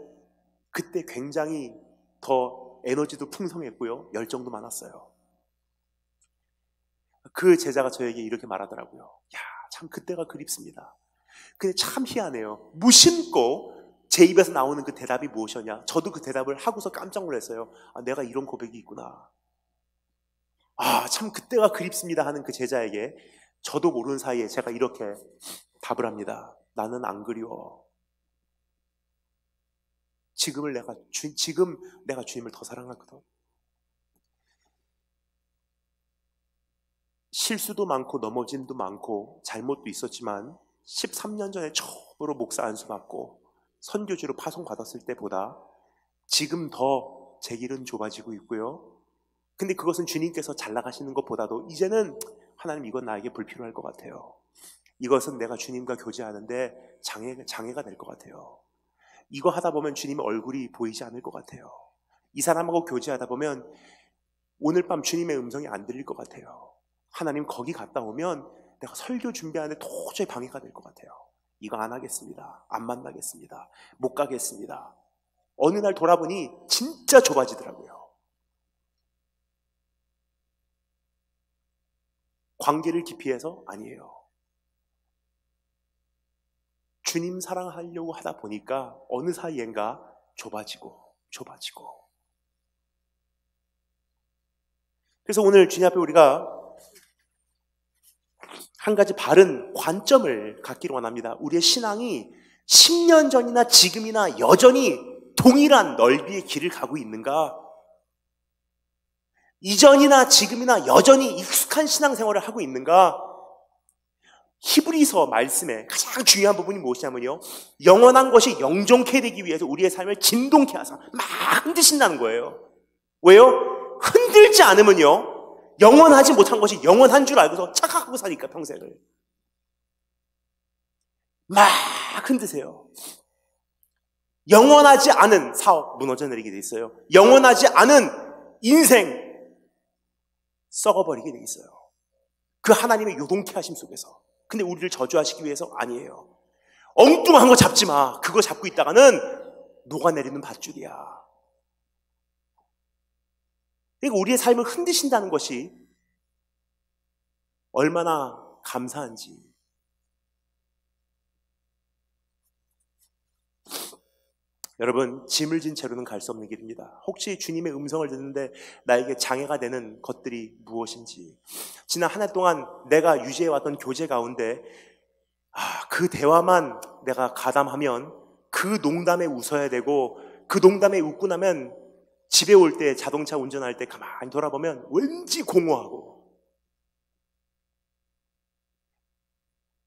Speaker 1: 그때 굉장히 더 에너지도 풍성했고요. 열정도 많았어요. 그 제자가 저에게 이렇게 말하더라고요. 야, 참 그때가 그립습니다. 근데 참 희한해요. 무심코 제 입에서 나오는 그 대답이 무엇이었냐? 저도 그 대답을 하고서 깜짝 놀랐어요. 내가 이런 고백이 있구나. 참 그때가 그립습니다 하는 그 제자에게 저도 모르는 사이에 제가 이렇게 답을 합니다. 나는 안 그리워. 지금 내가 주님을 더 사랑하거든. 실수도 많고 넘어짐도 많고 잘못도 있었지만 13년 전에 처음으로 목사 안수 받고 선교지로 파송받았을 때보다 지금 더 제 길은 좁아지고 있고요. 근데 그것은 주님께서 잘 나가시는 것보다도 이제는 하나님 이건 나에게 불필요할 것 같아요. 이것은 내가 주님과 교제하는데 장애가 될 것 같아요. 이거 하다 보면 주님의 얼굴이 보이지 않을 것 같아요. 이 사람하고 교제하다 보면 오늘 밤 주님의 음성이 안 들릴 것 같아요. 하나님 거기 갔다 오면 내가 설교 준비하는데 도저히 방해가 될 것 같아요. 이거 안 하겠습니다. 안 만나겠습니다. 못 가겠습니다. 어느 날 돌아보니 진짜 좁아지더라고요. 관계를 기피해서 아니에요. 주님 사랑하려고 하다 보니까 어느 사이엔가 좁아지고. 그래서 오늘 주님 앞에 우리가 한 가지 바른 관점을 갖기를 원합니다. 우리의 신앙이 10년 전이나 지금이나 여전히 동일한 넓이의 길을 가고 있는가? 이전이나 지금이나 여전히 익숙한 신앙생활을 하고 있는가? 히브리서 말씀에 가장 중요한 부분이 무엇이냐면요, 영원한 것이 영존케 되기 위해서 우리의 삶을 진동케 하사 막 흔드신다는 거예요. 왜요? 흔들지 않으면요, 영원하지 못한 것이 영원한 줄 알고서 착각하고 사니까 평생을 막 흔드세요. 영원하지 않은 사업 무너져 내리게 돼 있어요. 영원하지 않은 인생 썩어버리게 돼 있어요. 그 하나님의 요동케 하심 속에서. 근데 우리를 저주하시기 위해서 아니에요. 엉뚱한 거 잡지 마. 그거 잡고 있다가는 녹아내리는 밧줄이야. 그러니까 우리의 삶을 흔드신다는 것이 얼마나 감사한지. 여러분, 짐을 진 채로는 갈 수 없는 길입니다. 혹시 주님의 음성을 듣는데 나에게 장애가 되는 것들이 무엇인지, 지난 한 해 동안 내가 유지해왔던 교제 가운데 그 대화만 내가 가담하면 그 농담에 웃어야 되고, 그 농담에 웃고 나면 집에 올 때, 자동차 운전할 때 가만히 돌아보면 왠지 공허하고,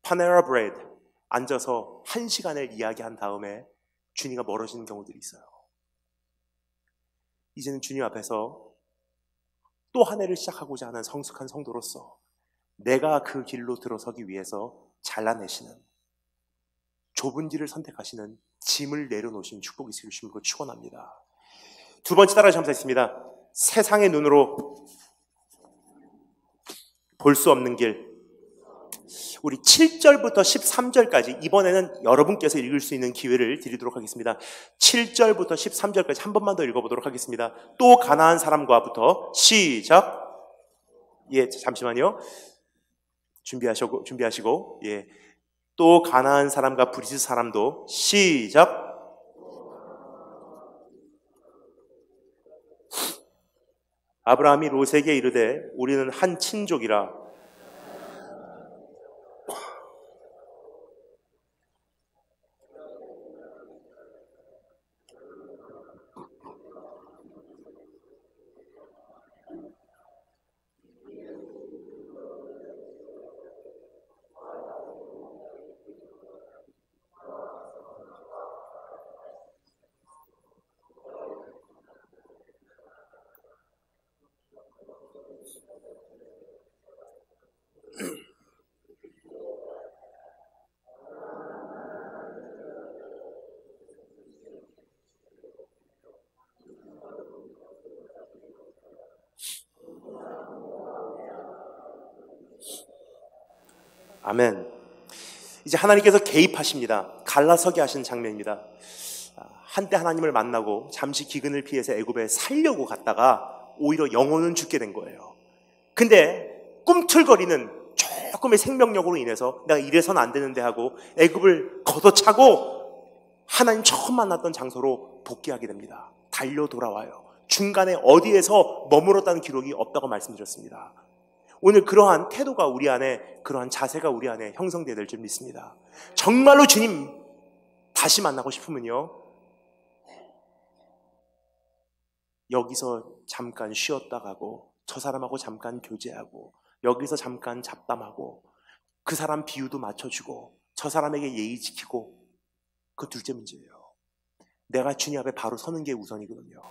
Speaker 1: 파네라 브레드 앉아서 1시간을 이야기한 다음에 주님과 멀어지는 경우들이 있어요. 이제는 주님 앞에서 또 한 해를 시작하고자 하는 성숙한 성도로서 내가 그 길로 들어서기 위해서 잘라내시는, 좁은 길을 선택하시는, 짐을 내려놓으신 축복이 있으실 걸 축원합니다. 두 번째 따라 감사했습니다. 세상의 눈으로 볼 수 없는 길. 우리 7절부터 13절까지 이번에는 여러분께서 읽을 수 있는 기회를 드리도록 하겠습니다. 7절부터 13절까지 한 번만 더 읽어보도록 하겠습니다. 또 가나안 사람과부터 시작. 예, 잠시만요. 준비하시고 예. 또 가나안 사람과 브리스 사람도 시작. 아브라함이 롯에게 이르되 우리는 한 친족이라. 아멘. 이제 하나님께서 개입하십니다. 갈라서게 하신 장면입니다. 한때 하나님을 만나고 잠시 기근을 피해서 애굽에 살려고 갔다가 오히려 영혼은 죽게 된 거예요. 근데 꿈틀거리는 조금의 생명력으로 인해서 내가 이래서는 안 되는데 하고 애굽을 걷어차고 하나님 처음 만났던 장소로 복귀하게 됩니다. 달려 돌아와요. 중간에 어디에서 머물렀다는 기록이 없다고 말씀드렸습니다. 오늘 그러한 태도가 우리 안에, 그러한 자세가 우리 안에 형성되어야 될 줄 믿습니다. 정말로 주님 다시 만나고 싶으면요, 여기서 잠깐 쉬었다 가고, 저 사람하고 잠깐 교제하고, 여기서 잠깐 잡담하고, 그 사람 비유도 맞춰주고, 저 사람에게 예의 지키고, 그 둘째 문제예요. 내가 주님 앞에 바로 서는 게 우선이거든요.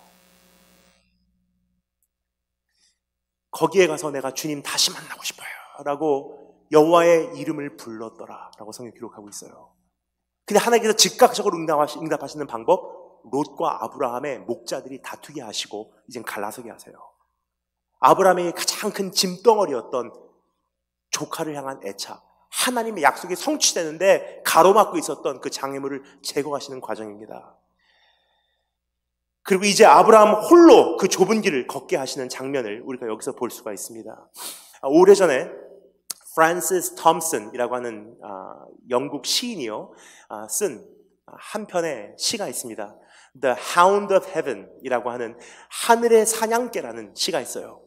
Speaker 1: 거기에 가서 내가 주님 다시 만나고 싶어요 라고 여호와의 이름을 불렀더라 라고 성경에 기록하고 있어요. 근데 하나님께서 즉각적으로 응답하시는 방법, 롯과 아브라함의 목자들이 다투게 하시고 이젠 갈라서게 하세요. 아브라함의 가장 큰 짐덩어리였던 조카를 향한 애착, 하나님의 약속이 성취되는데 가로막고 있었던 그 장애물을 제거하시는 과정입니다. 그리고 이제 아브라함 홀로 그 좁은 길을 걷게 하시는 장면을 우리가 여기서 볼 수가 있습니다. 오래전에 프란시스 톰슨이라고 하는 영국 시인이요 쓴 한 편의 시가 있습니다. The Hound of Heaven 이라고 하는 하늘의 사냥개라는 시가 있어요.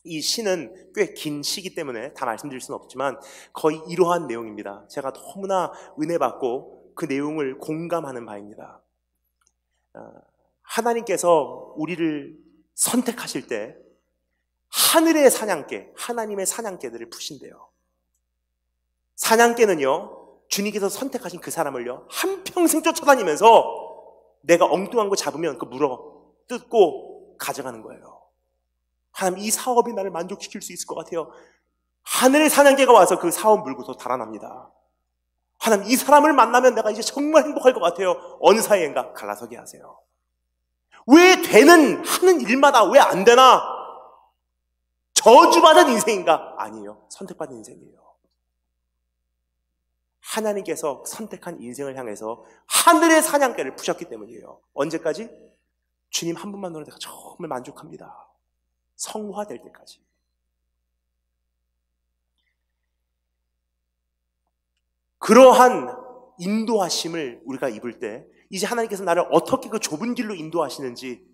Speaker 1: 이 시는 꽤 긴 시기 때문에 다 말씀드릴 수는 없지만 거의 이러한 내용입니다. 제가 너무나 은혜받고 그 내용을 공감하는 바입니다. 하나님께서 우리를 선택하실 때 하늘의 사냥개, 하나님의 사냥개들을 푸신대요. 사냥개는요, 주님께서 선택하신 그 사람을요, 한평생 쫓아다니면서 내가 엉뚱한 거 잡으면 그 물어 뜯고 가져가는 거예요. 하나님, 이 사업이 나를 만족시킬 수 있을 것 같아요. 하늘의 사냥개가 와서 그 사업 물고서 달아납니다. 하나님, 이 사람을 만나면 내가 이제 정말 행복할 것 같아요. 어느 사이인가 갈라서게 하세요. 왜 하는 일마다 왜 안 되나? 저주받은 인생인가? 아니에요. 선택받은 인생이에요. 하나님께서 선택한 인생을 향해서 하늘의 사냥개를 푸셨기 때문이에요. 언제까지? 주님 한 분만으로 내가 정말 만족합니다. 성화될 때까지. 그러한 인도하심을 우리가 입을 때 이제 하나님께서 나를 어떻게 그 좁은 길로 인도하시는지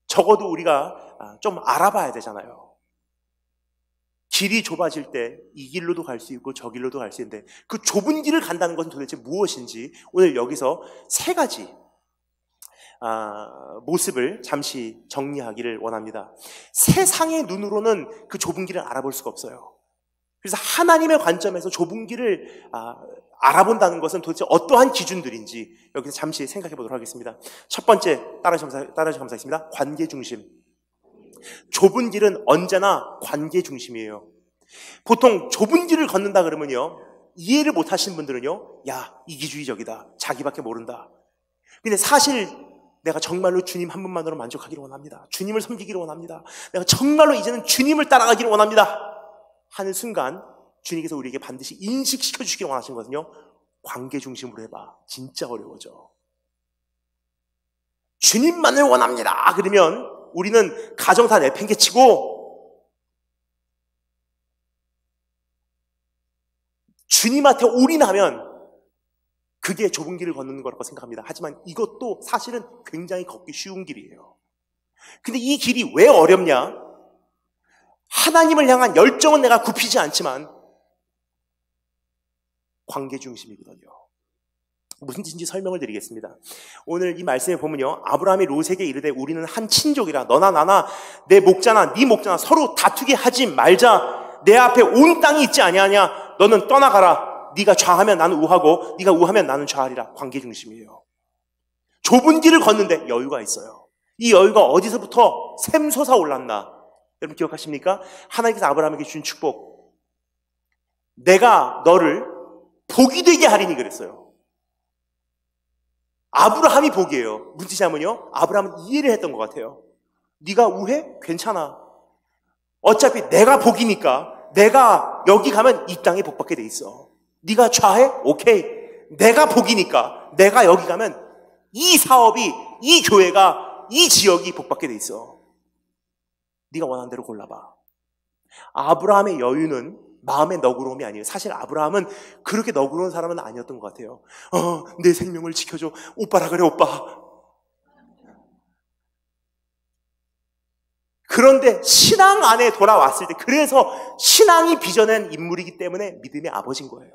Speaker 1: 적어도 우리가 좀 알아봐야 되잖아요. 길이 좁아질 때 이 길로도 갈 수 있고 저 길로도 갈 수 있는데 그 좁은 길을 간다는 것은 도대체 무엇인지 오늘 여기서 세 가지 모습을 잠시 정리하기를 원합니다. 세상의 눈으로는 그 좁은 길을 알아볼 수가 없어요. 그래서 하나님의 관점에서 좁은 길을 알아본다는 것은 도대체 어떠한 기준들인지 여기서 잠시 생각해 보도록 하겠습니다. 첫 번째, 따라서 감사했습니다. 관계 중심. 좁은 길은 언제나 관계 중심이에요. 보통 좁은 길을 걷는다 그러면요, 이해를 못 하시는 분들은요, 야, 이기주의적이다, 자기밖에 모른다. 근데 사실 내가 정말로 주님 한 분만으로 만족하기를 원합니다. 주님을 섬기기를 원합니다. 내가 정말로 이제는 주님을 따라가기를 원합니다 하는 순간 주님께서 우리에게 반드시 인식시켜 주시길 원하시는 것은요, 관계 중심으로 해봐. 진짜 어려워져. 주님만을 원합니다. 그러면 우리는 가정 다 내팽개치고 주님한테 올인하면 그게 좁은 길을 걷는 거라고 생각합니다. 하지만 이것도 사실은 굉장히 걷기 쉬운 길이에요. 근데 이 길이 왜 어렵냐? 하나님을 향한 열정은 내가 굽히지 않지만 관계 중심이거든요. 무슨 뜻인지 설명을 드리겠습니다. 오늘 이 말씀에 보면요, 아브라함이 롯에게 이르되 우리는 한 친족이라 너나 나나 내 목자나 네 목자나 서로 다투게 하지 말자. 내 앞에 온 땅이 있지 아니하냐. 너는 떠나가라. 네가 좌하면 나는 우하고 네가 우하면 나는 좌하리라. 관계 중심이에요. 좁은 길을 걷는데 여유가 있어요. 이 여유가 어디서부터 샘솟아 올랐나? 여러분 기억하십니까? 하나님께서 아브라함에게 준 축복, 내가 너를 복이 되게 하리니 그랬어요. 아브라함이 복이에요. 무슨 뜻이냐면요, 아브라함은 이해를 했던 것 같아요. 네가 우해? 괜찮아. 어차피 내가 복이니까 내가 여기 가면 이 땅에 복받게 돼 있어. 네가 좌해? 오케이. 내가 복이니까 내가 여기 가면 이 사업이, 이 교회가, 이 지역이 복받게 돼 있어. 네가 원하는 대로 골라봐. 아브라함의 여유는 마음의 너그러움이 아니에요. 사실 아브라함은 그렇게 너그러운 사람은 아니었던 것 같아요. 내 생명을 지켜줘. 오빠라 그래, 오빠. 그런데 신앙 안에 돌아왔을 때, 그래서 신앙이 빚어낸 인물이기 때문에 믿음의 아버지인 거예요.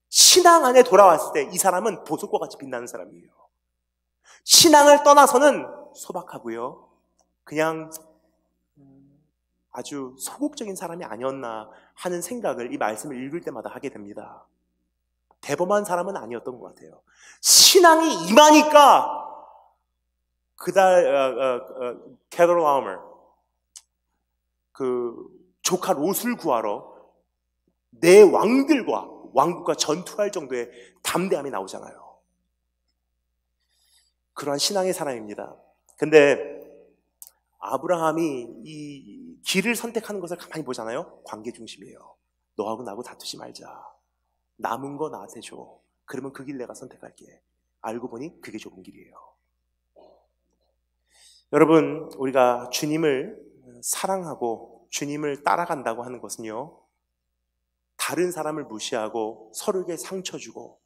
Speaker 1: 신앙 안에 돌아왔을 때 이 사람은 보석과 같이 빛나는 사람이에요. 신앙을 떠나서는 소박하고요, 그냥 아주 소극적인 사람이 아니었나 하는 생각을 이 말씀을 읽을 때마다 하게 됩니다. 대범한 사람은 아니었던 것 같아요. 신앙이 임하니까 캐롤 라우머, 그 조카 롯을 구하러 내 왕국과 전투할 정도의 담대함이 나오잖아요. 그러한 신앙의 사람입니다. 근데 아브라함이 이 길을 선택하는 것을 가만히 보잖아요. 관계 중심이에요. 너하고 나하고 다투지 말자. 남은 거 나한테 줘. 그러면 그 길 내가 선택할게. 알고 보니 그게 좁은 길이에요. 여러분, 우리가 주님을 사랑하고 주님을 따라간다고 하는 것은요, 다른 사람을 무시하고 서로에게 상처 주고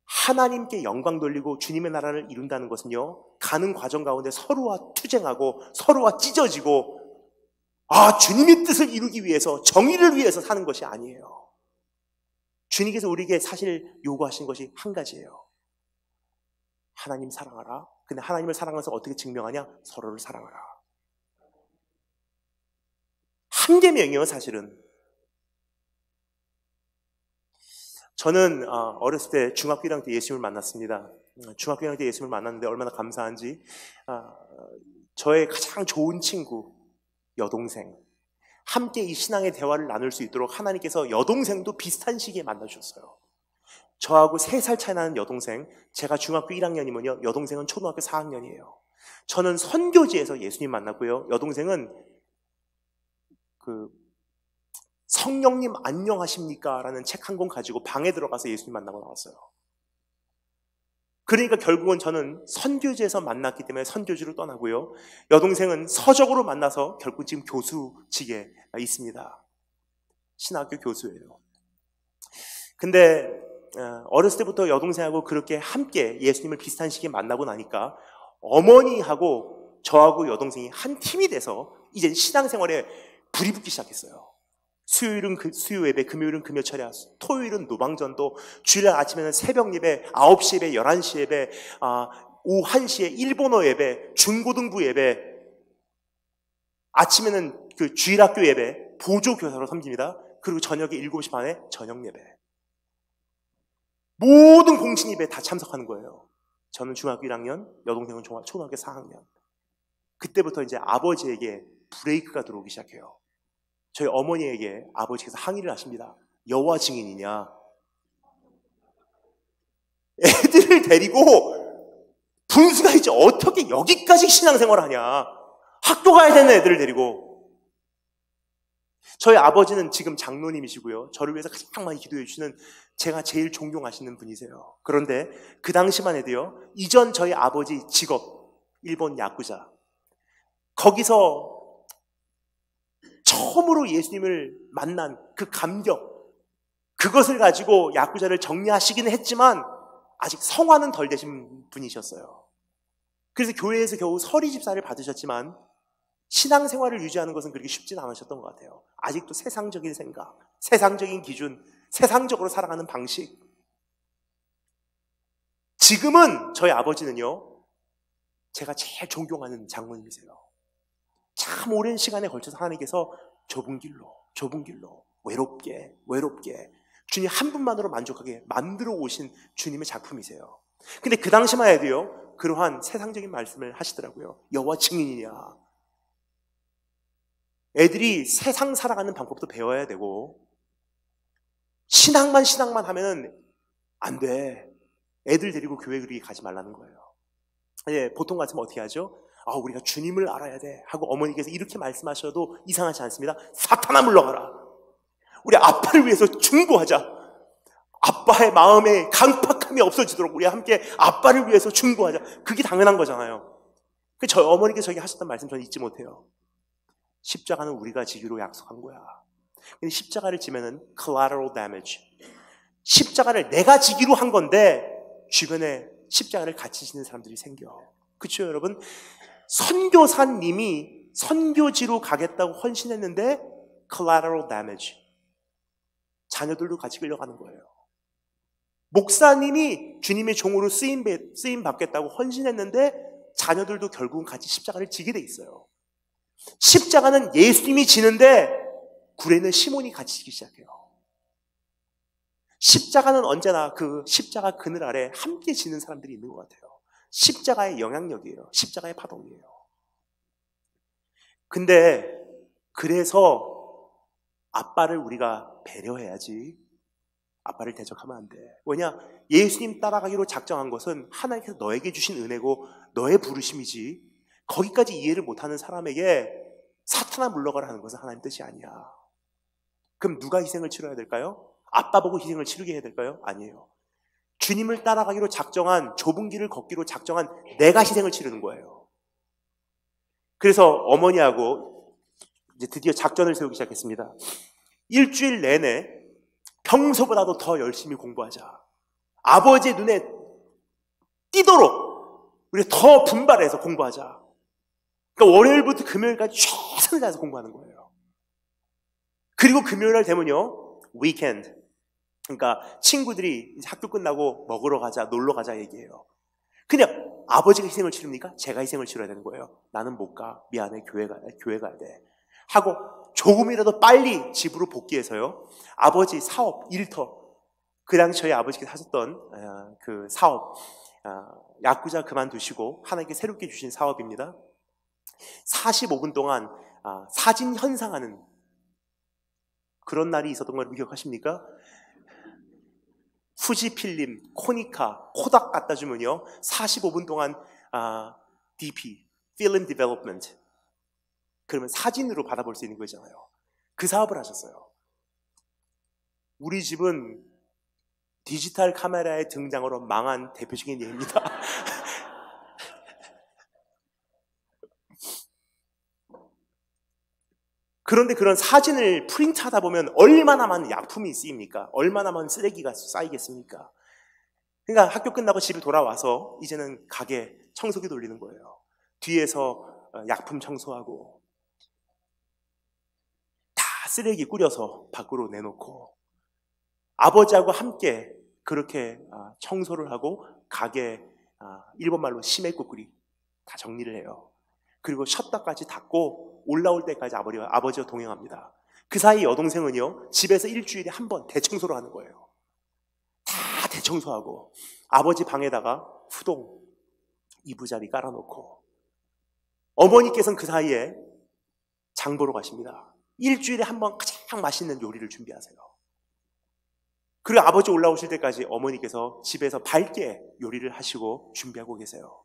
Speaker 1: 하나님께 영광 돌리고 주님의 나라를 이룬다는 것은요, 가는 과정 가운데 서로와 투쟁하고 서로와 찢어지고 주님의 뜻을 이루기 위해서, 정의를 위해서 사는 것이 아니에요. 주님께서 우리에게 사실 요구하신 것이 한 가지예요. 하나님 사랑하라. 근데 하나님을 사랑해서 어떻게 증명하냐? 서로를 사랑하라. 한 계명이에요, 사실은. 저는 어렸을 때 중학교 1학년 때 예수님을 만났습니다. 중학교 1학년 때 예수님을 만났는데 얼마나 감사한지, 저의 가장 좋은 친구, 여동생, 함께 이 신앙의 대화를 나눌 수 있도록 하나님께서 여동생도 비슷한 시기에 만나주셨어요. 저하고 3살 차이 나는 여동생, 제가 중학교 1학년이면요, 여동생은 초등학교 4학년이에요. 저는 선교지에서 예수님 만났고요, 여동생은 성령님 안녕하십니까? 라는 책 한 권 가지고 방에 들어가서 예수님 만나고 나왔어요. 그러니까 결국은 저는 선교지에서 만났기 때문에 선교지로 떠나고요, 여동생은 서적으로 만나서 결국 지금 교수직에 있습니다. 신학교 교수예요. 근데 어렸을 때부터 여동생하고 그렇게 함께 예수님을 비슷한 시기에 만나고 나니까 어머니하고 저하고 여동생이 한 팀이 돼서 이제 신앙생활에 불이 붙기 시작했어요. 수요일은 수요 예배, 금요일은 금요 철야, 토요일은 노방전도, 주일날 아침에는 새벽 예배, 9시 예배, 11시 예배, 오후 1시에 일본어 예배, 중고등부 예배, 아침에는 그 주일학교 예배, 보조교사로 섬깁니다. 그리고 저녁에 7시 반에 저녁 예배. 모든 공신 예배에 다 참석하는 거예요. 저는 중학교 1학년, 여동생은 초등학교 4학년. 그때부터 이제 아버지에게 브레이크가 들어오기 시작해요. 저희 어머니에게 아버지께서 항의를 하십니다. 여호와 증인이냐? 애들을 데리고 분수가 있지 어떻게 여기까지 신앙생활을 하냐? 학교 가야 되는 애들을 데리고. 저희 아버지는 지금 장로님이시고요. 저를 위해서 가장 많이 기도해 주시는 제가 제일 존경하시는 분이세요. 그런데 그 당시만 해도요. 이전 저희 아버지 직업, 일본 야쿠자. 거기서 처음으로 예수님을 만난 그 감격, 그것을 가지고 야쿠자를 정리하시기는 했지만 아직 성화는 덜 되신 분이셨어요. 그래서 교회에서 겨우 서리 집사를 받으셨지만 신앙생활을 유지하는 것은 그렇게 쉽진 않으셨던 것 같아요. 아직도 세상적인 생각, 세상적인 기준, 세상적으로 살아가는 방식. 지금은 저희 아버지는요, 제가 제일 존경하는 장로님이세요. 참 오랜 시간에 걸쳐서 하나님께서 좁은 길로 외롭게 주님 한 분만으로 만족하게 만들어 오신 주님의 작품이세요. 근데 그 당시만 해도요, 그러한 세상적인 말씀을 하시더라고요. 여호와 증인이냐. 애들이 세상 살아가는 방법도 배워야 되고, 신앙만 하면은 안 돼. 애들 데리고 교회 그리 가지 말라는 거예요. 예, 보통 같으면 어떻게 하죠? 우리가 주님을 알아야 돼 하고 어머니께서 이렇게 말씀하셔도 이상하지 않습니다. 사탄아 물러가라. 우리 아빠를 위해서 중보하자. 아빠의 마음에 강팍함이 없어지도록 우리 함께 아빠를 위해서 중보하자. 그게 당연한 거잖아요. 저희 어머니께서 저에게 하셨던 말씀 저는 잊지 못해요. 십자가는 우리가 지기로 약속한 거야. 근데 십자가를 지면은 collateral damage. 십자가를 내가 지기로 한 건데 주변에 십자가를 같이 지는 사람들이 생겨. 그렇죠, 여러분? 선교사님이 선교지로 가겠다고 헌신했는데 collateral damage. 자녀들도 같이 끌려가는 거예요. 목사님이 주님의 종으로 쓰임 받겠다고 헌신했는데 자녀들도 결국은 같이 십자가를 지게 돼 있어요. 십자가는 예수님이 지는데 구레는 시몬이 같이 지기 시작해요. 십자가는 언제나 그 십자가 그늘 아래 함께 지는 사람들이 있는 것 같아요. 십자가의 영향력이에요. 십자가의 파동이에요. 근데 그래서 아빠를 우리가 배려해야지 아빠를 대적하면 안 돼. 왜냐? 예수님 따라가기로 작정한 것은 하나님께서 너에게 주신 은혜고 너의 부르심이지, 거기까지 이해를 못하는 사람에게 사탄아 물러가라 하는 것은 하나님 뜻이 아니야. 그럼 누가 희생을 치러야 될까요? 아빠 보고 희생을 치르게 해야 될까요? 아니에요. 주님을 따라가기로 작정한, 좁은 길을 걷기로 작정한 내가 희생을 치르는 거예요. 그래서 어머니하고 이제 드디어 작전을 세우기 시작했습니다. 일주일 내내 평소보다도 더 열심히 공부하자. 아버지의 눈에 띄도록 우리가 더 분발해서 공부하자. 그러니까 월요일부터 금요일까지 최선을 다해서 공부하는 거예요. 그리고 금요일날 되면요, 위켄드. 그러니까 친구들이 이제 학교 끝나고 먹으러 가자, 놀러 가자 얘기해요. 그냥 아버지가 희생을 치릅니까? 제가 희생을 치러야 되는 거예요. 나는 못 가. 미안해. 교회 가야 돼. 하고 조금이라도 빨리 집으로 복귀해서요, 아버지 사업, 일터, 그 당시 저희 아버지께서 하셨던 그 사업, 야구자 그만두시고 하나님께 새롭게 주신 사업입니다. 45분 동안 사진 현상하는 그런 날이 있었던 걸 기억하십니까? 후지필름, 코니카, 코닥 갖다 주면요, 45분 동안 DP, Film Development, 그러면 사진으로 받아볼 수 있는 거잖아요. 그 사업을 하셨어요. 우리 집은 디지털 카메라의 등장으로 망한 대표적인 예입니다. 그런데 그런 사진을 프린트하다 보면 얼마나 많은 약품이 쓰입니까? 얼마나 많은 쓰레기가 쌓이겠습니까? 그러니까 학교 끝나고 집에 돌아와서 이제는 가게 청소기 돌리는 거예요. 뒤에서 약품 청소하고 다 쓰레기 꾸려서 밖으로 내놓고 아버지하고 함께 그렇게 청소를 하고 가게, 일본말로 시메꾸꾸리 다 정리를 해요. 그리고 셔터까지 닫고 올라올 때까지 아버지와 동행합니다. 그 사이 여동생은요, 집에서 일주일에 한 번 대청소를 하는 거예요. 다 대청소하고 아버지 방에다가 후동 이부자리 깔아놓고, 어머니께서는 그 사이에 장 보러 가십니다. 일주일에 한 번 가장 맛있는 요리를 준비하세요. 그리고 아버지 올라오실 때까지 어머니께서 집에서 밝게 요리를 하시고 준비하고 계세요.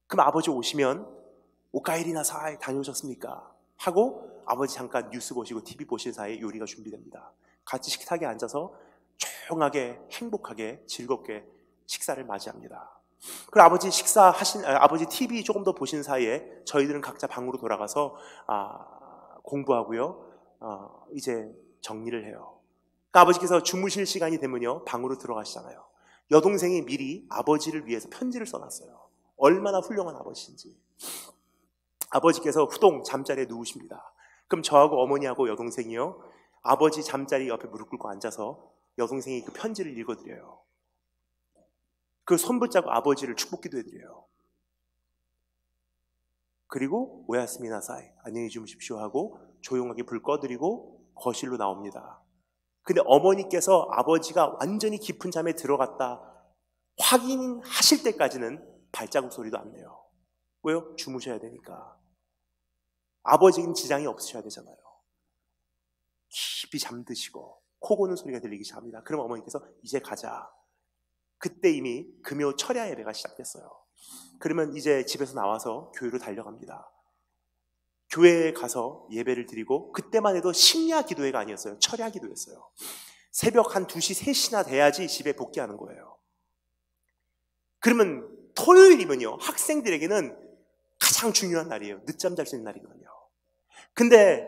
Speaker 1: 그럼 아버지 오시면 오카에리나사이 다녀오셨습니까? 하고 아버지 잠깐 뉴스 보시고 TV 보실 사이에 요리가 준비됩니다. 같이 식탁에 앉아서 조용하게 행복하게 즐겁게 식사를 맞이합니다. 그리고 아버지 TV 조금 더 보신 사이에 저희들은 각자 방으로 돌아가서 공부하고요. 이제 정리를 해요. 그러니까 아버지께서 주무실 시간이 되면요 방으로 들어가시잖아요. 여동생이 미리 아버지를 위해서 편지를 써놨어요. 얼마나 훌륭한 아버지인지. 아버지께서 후동 잠자리에 누우십니다. 그럼 저하고 어머니하고 여동생이요 아버지 잠자리 옆에 무릎 꿇고 앉아서 여동생이 그 편지를 읽어드려요. 그 손 붙잡고 아버지를 축복기도 해드려요. 그리고 오야스미나사이 안녕히 주무십시오 하고 조용하게 불 꺼드리고 거실로 나옵니다. 근데 어머니께서 아버지가 완전히 깊은 잠에 들어갔다 확인하실 때까지는 발자국 소리도 안 내요. 왜요? 주무셔야 되니까. 아버지는 지장이 없으셔야 되잖아요. 깊이 잠드시고 코 고는 소리가 들리기 시작합니다. 그럼 어머니께서 이제 가자. 그때 이미 금요 철야 예배가 시작됐어요. 그러면 이제 집에서 나와서 교회로 달려갑니다. 교회에 가서 예배를 드리고 그때만 해도 심야 기도회가 아니었어요. 철야 기도였어요. 새벽 한 2시, 3시나 돼야지 집에 복귀하는 거예요. 그러면 토요일이면요 학생들에게는 가장 중요한 날이에요. 늦잠 잘 수 있는 날이거든요. 근데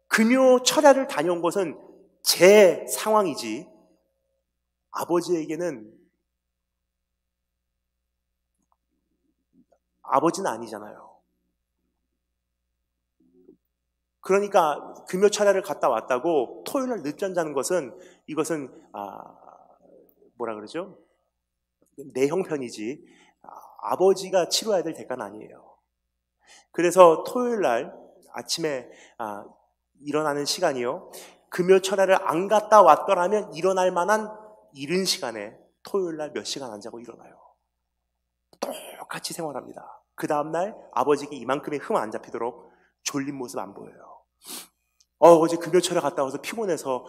Speaker 1: 금요 철야를 다녀온 것은 제 상황이지 아버지에게는 아버지는 아니잖아요. 그러니까 금요 철야를 갔다 왔다고 토요일날 늦잠 자는 것은 이것은 뭐라 그러죠? 내 형편이지 아버지가 치러야 될 대가는 아니에요. 그래서 토요일날 아침에 일어나는 시간이요 금요 철야를 안 갔다 왔더라면 일어날 만한 이른 시간에 토요일날 몇 시간 안 자고 일어나요. 똑같이 생활합니다. 그 다음날 아버지에게 이만큼의 흠 안 잡히도록 졸린 모습 안 보여요. 어제 금요 철야 갔다 와서 피곤해서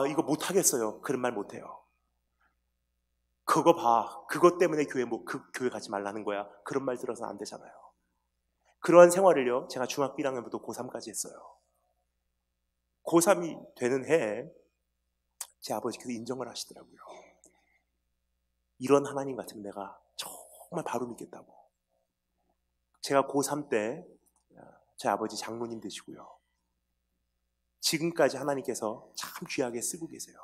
Speaker 1: 이거 못하겠어요. 그런 말 못해요. 그거 봐. 그것 때문에 교회 가지 말라는 거야. 그런 말 들어서는 안 되잖아요. 그러한 생활을요 제가 중학교 1학년부터 고3까지 했어요. 고3이 되는 해에 제 아버지께서 인정을 하시더라고요. 이런 하나님 같으면 내가 정말 바로 믿겠다고. 제가 고3 때 제 아버지 장로님 되시고요. 지금까지 하나님께서 참 귀하게 쓰고 계세요.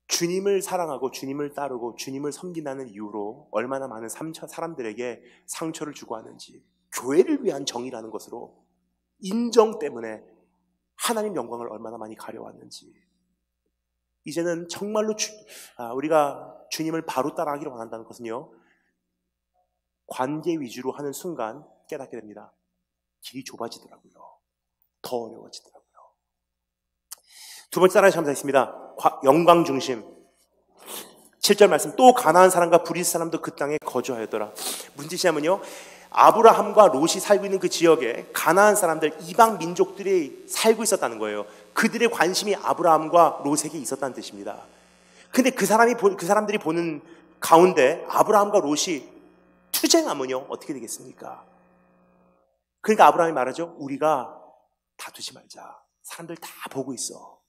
Speaker 1: 주님을 사랑하고 주님을 따르고 주님을 섬긴다는 이유로 얼마나 많은 사람들에게 상처를 주고 하는지, 교회를 위한 정의라는 것으로 인정 때문에 하나님 영광을 얼마나 많이 가려왔는지, 이제는 정말로 우리가 주님을 바로 따라하기를 원한다는 것은요 관계 위주로 하는 순간 깨닫게 됩니다. 길이 좁아지더라고요. 더 어려워지더라고요. 두 번째 따라서 감사했습니다. 영광 중심. 7절 말씀, 또 가나안 사람과 브리스 사람도 그 땅에 거주하였더라. 무슨 뜻이냐면요 아브라함과 롯이 살고 있는 그 지역에 가나안 사람들, 이방 민족들이 살고 있었다는 거예요. 그들의 관심이 아브라함과 롯에게 있었다는 뜻입니다. 근데 그 사람들이 보는 가운데 아브라함과 롯이 투쟁하면요 어떻게 되겠습니까? 그러니까 아브라함이 말하죠. 우리가 다투지 말자. 사람들 다 보고 있어.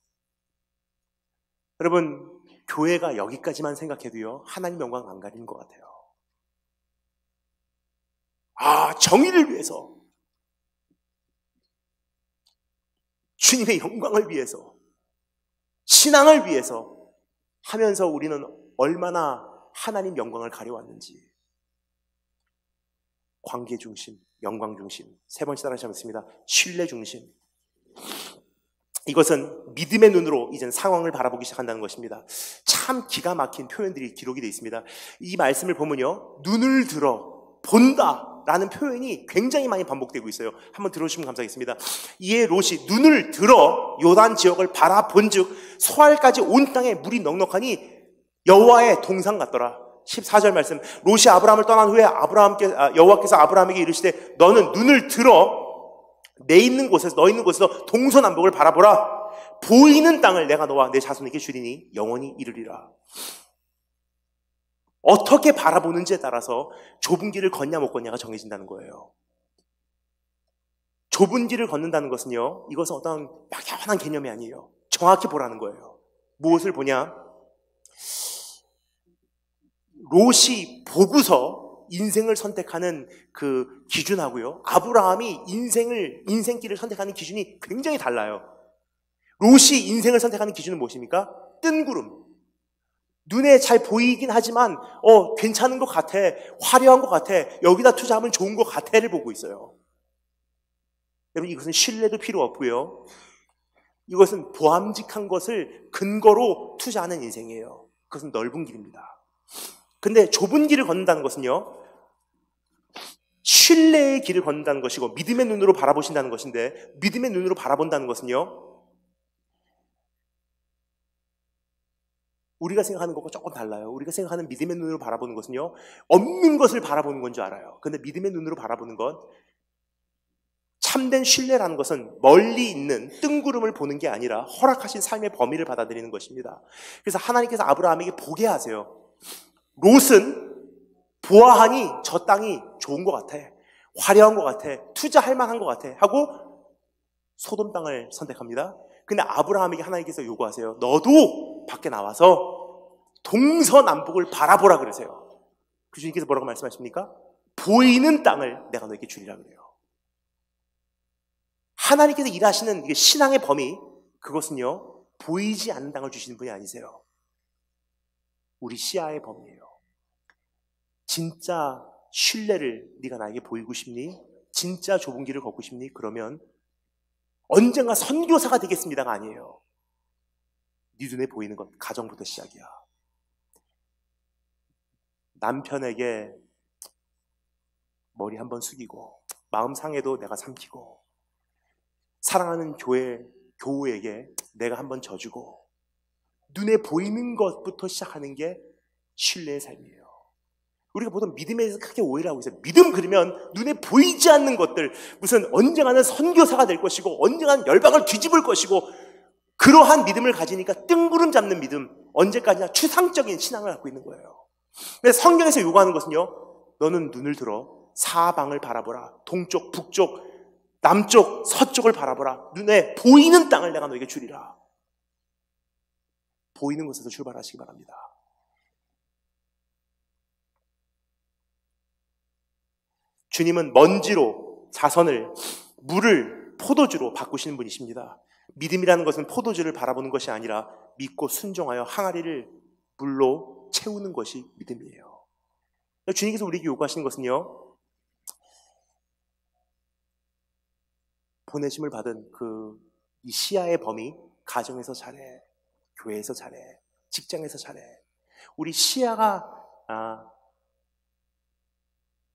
Speaker 1: 여러분, 교회가 여기까지만 생각해도요 하나님 영광 안 가리는 것 같아요. 정의를 위해서, 주님의 영광을 위해서, 신앙을 위해서 하면서 우리는 얼마나 하나님 영광을 가려왔는지. 관계 중심, 영광 중심. 세 번째 따라 하셨습니다. 신뢰 중심. 이것은 믿음의 눈으로 이젠 상황을 바라보기 시작한다는 것입니다. 참 기가 막힌 표현들이 기록이 되어 있습니다. 이 말씀을 보면요 눈을 들어 본다 라는 표현이 굉장히 많이 반복되고 있어요. 한번 들어주시면 감사하겠습니다. 이에 롯이 눈을 들어 요단 지역을 바라본즉 소알까지 온 땅에 물이 넉넉하니 여호와의 동상 같더라. 14절 말씀, 롯이 아브라함을 떠난 후에 여호와께서 아브라함에게 이르시되 너는 눈을 들어 너 있는 곳에서 동서남북을 바라보라. 보이는 땅을 내가 너와 내 자손에게 주리니 영원히 이르리라. 어떻게 바라보는지에 따라서 좁은 길을 걷냐 못 걷냐가 정해진다는 거예요. 좁은 길을 걷는다는 것은요, 이것은 어떤 막연한 개념이 아니에요. 정확히 보라는 거예요. 무엇을 보냐? 롯이 보고서 인생을 선택하는 그 기준하고요, 아브라함이 인생길을 선택하는 기준이 굉장히 달라요. 롯이 인생을 선택하는 기준은 무엇입니까? 뜬구름. 눈에 잘 보이긴 하지만 괜찮은 것 같아, 화려한 것 같아, 여기다 투자하면 좋은 것 같아를 보고 있어요. 여러분, 이것은 신뢰도 필요 없고요, 이것은 보암직한 것을 근거로 투자하는 인생이에요. 그것은 넓은 길입니다. 근데 좁은 길을 걷는다는 것은요, 신뢰의 길을 걷는다는 것이고 믿음의 눈으로 바라보신다는 것인데, 믿음의 눈으로 바라본다는 것은요, 우리가 생각하는 것과 조금 달라요. 우리가 생각하는 믿음의 눈으로 바라보는 것은요, 없는 것을 바라보는 건 줄 알아요. 근데 믿음의 눈으로 바라보는 건, 참된 신뢰라는 것은 멀리 있는 뜬구름을 보는 게 아니라 허락하신 삶의 범위를 받아들이는 것입니다. 그래서 하나님께서 아브라함에게 보게 하세요. 롯은 보아하니 저 땅이 좋은 것 같아, 화려한 것 같아, 투자할 만한 것 같아 하고 소돔 땅을 선택합니다. 근데 아브라함에게 하나님께서 요구하세요. 너도 밖에 나와서 동서남북을 바라보라 그러세요. 그 주님께서 뭐라고 말씀하십니까? 보이는 땅을 내가 너에게 주리라 그래요. 하나님께서 일하시는 이게 신앙의 범위, 그것은요, 보이지 않는 땅을 주시는 분이 아니세요. 우리 시야의 범위예요. 진짜 신뢰를 네가 나에게 보이고 싶니? 진짜 좁은 길을 걷고 싶니? 그러면 언젠가 선교사가 되겠습니다가 아니에요. 네 눈에 보이는 것, 가정부터 시작이야. 남편에게 머리 한번 숙이고, 마음 상해도 내가 삼키고, 사랑하는 교우에게 내가 한번 져주고, 눈에 보이는 것부터 시작하는 게 신뢰의 삶이에요. 우리가 보통 믿음에 대해서 크게 오해를 하고 있어요. 믿음 그러면 눈에 보이지 않는 것들, 무슨 언젠가는 선교사가 될 것이고 언젠가는 열방을 뒤집을 것이고, 그러한 믿음을 가지니까 뜬구름 잡는 믿음, 언제까지나 추상적인 신앙을 갖고 있는 거예요. 근데 성경에서 요구하는 것은요, 너는 눈을 들어 사방을 바라보라. 동쪽, 북쪽, 남쪽, 서쪽을 바라보라. 눈에 보이는 땅을 내가 너에게 주리라. 보이는 곳에서 출발하시기 바랍니다. 주님은 먼지로 자선을, 물을 포도주로 바꾸시는 분이십니다. 믿음이라는 것은 포도주를 바라보는 것이 아니라 믿고 순종하여 항아리를 물로 채우는 것이 믿음이에요. 주님께서 우리에게 요구하시는 것은요, 보내심을 받은 이 시야의 범위, 가정에서 잘해, 교회에서 잘해, 직장에서 잘해. 우리 시야가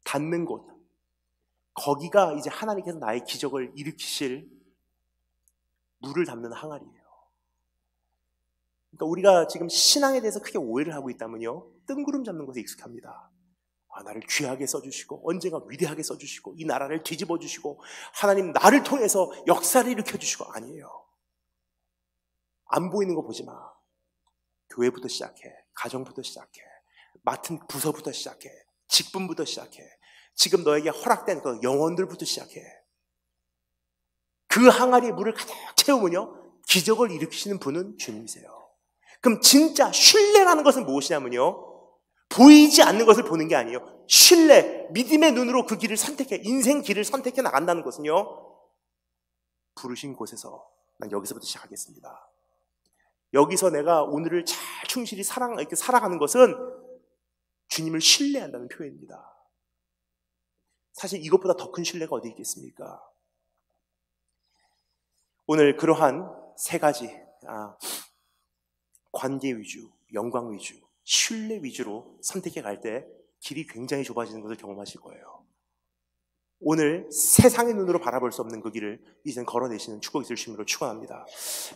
Speaker 1: 닿는 곳, 거기가 이제 하나님께서 나의 기적을 일으키실 물을 담는 항아리예요. 그러니까 우리가 지금 신앙에 대해서 크게 오해를 하고 있다면요, 뜬구름 잡는 것에 익숙합니다. 나를 귀하게 써주시고 언젠가 위대하게 써주시고 이 나라를 뒤집어 주시고 하나님 나를 통해서 역사를 일으켜주시고, 아니에요. 안 보이는 거 보지 마. 교회부터 시작해, 가정부터 시작해, 맡은 부서부터 시작해, 직분부터 시작해, 지금 너에게 허락된 그 영혼들부터 시작해. 그 항아리에 물을 가득 채우면요, 기적을 일으키시는 분은 주님이세요. 그럼 진짜 신뢰라는 것은 무엇이냐면요, 보이지 않는 것을 보는 게 아니에요. 신뢰, 믿음의 눈으로 그 길을 선택해, 인생 길을 선택해 나간다는 것은요, 부르신 곳에서 난 여기서부터 시작하겠습니다. 여기서 내가 오늘을 잘 충실히 이렇게 살아가는 것은 주님을 신뢰한다는 표현입니다. 사실 이것보다 더 큰 신뢰가 어디 있겠습니까? 오늘 그러한 세 가지, 관계 위주, 영광 위주, 신뢰 위주로 선택해 갈 때 길이 굉장히 좁아지는 것을 경험하실 거예요. 오늘 세상의 눈으로 바라볼 수 없는 그 길을 이젠 걸어내시는 축복이 있을 주님으로 축원합니다.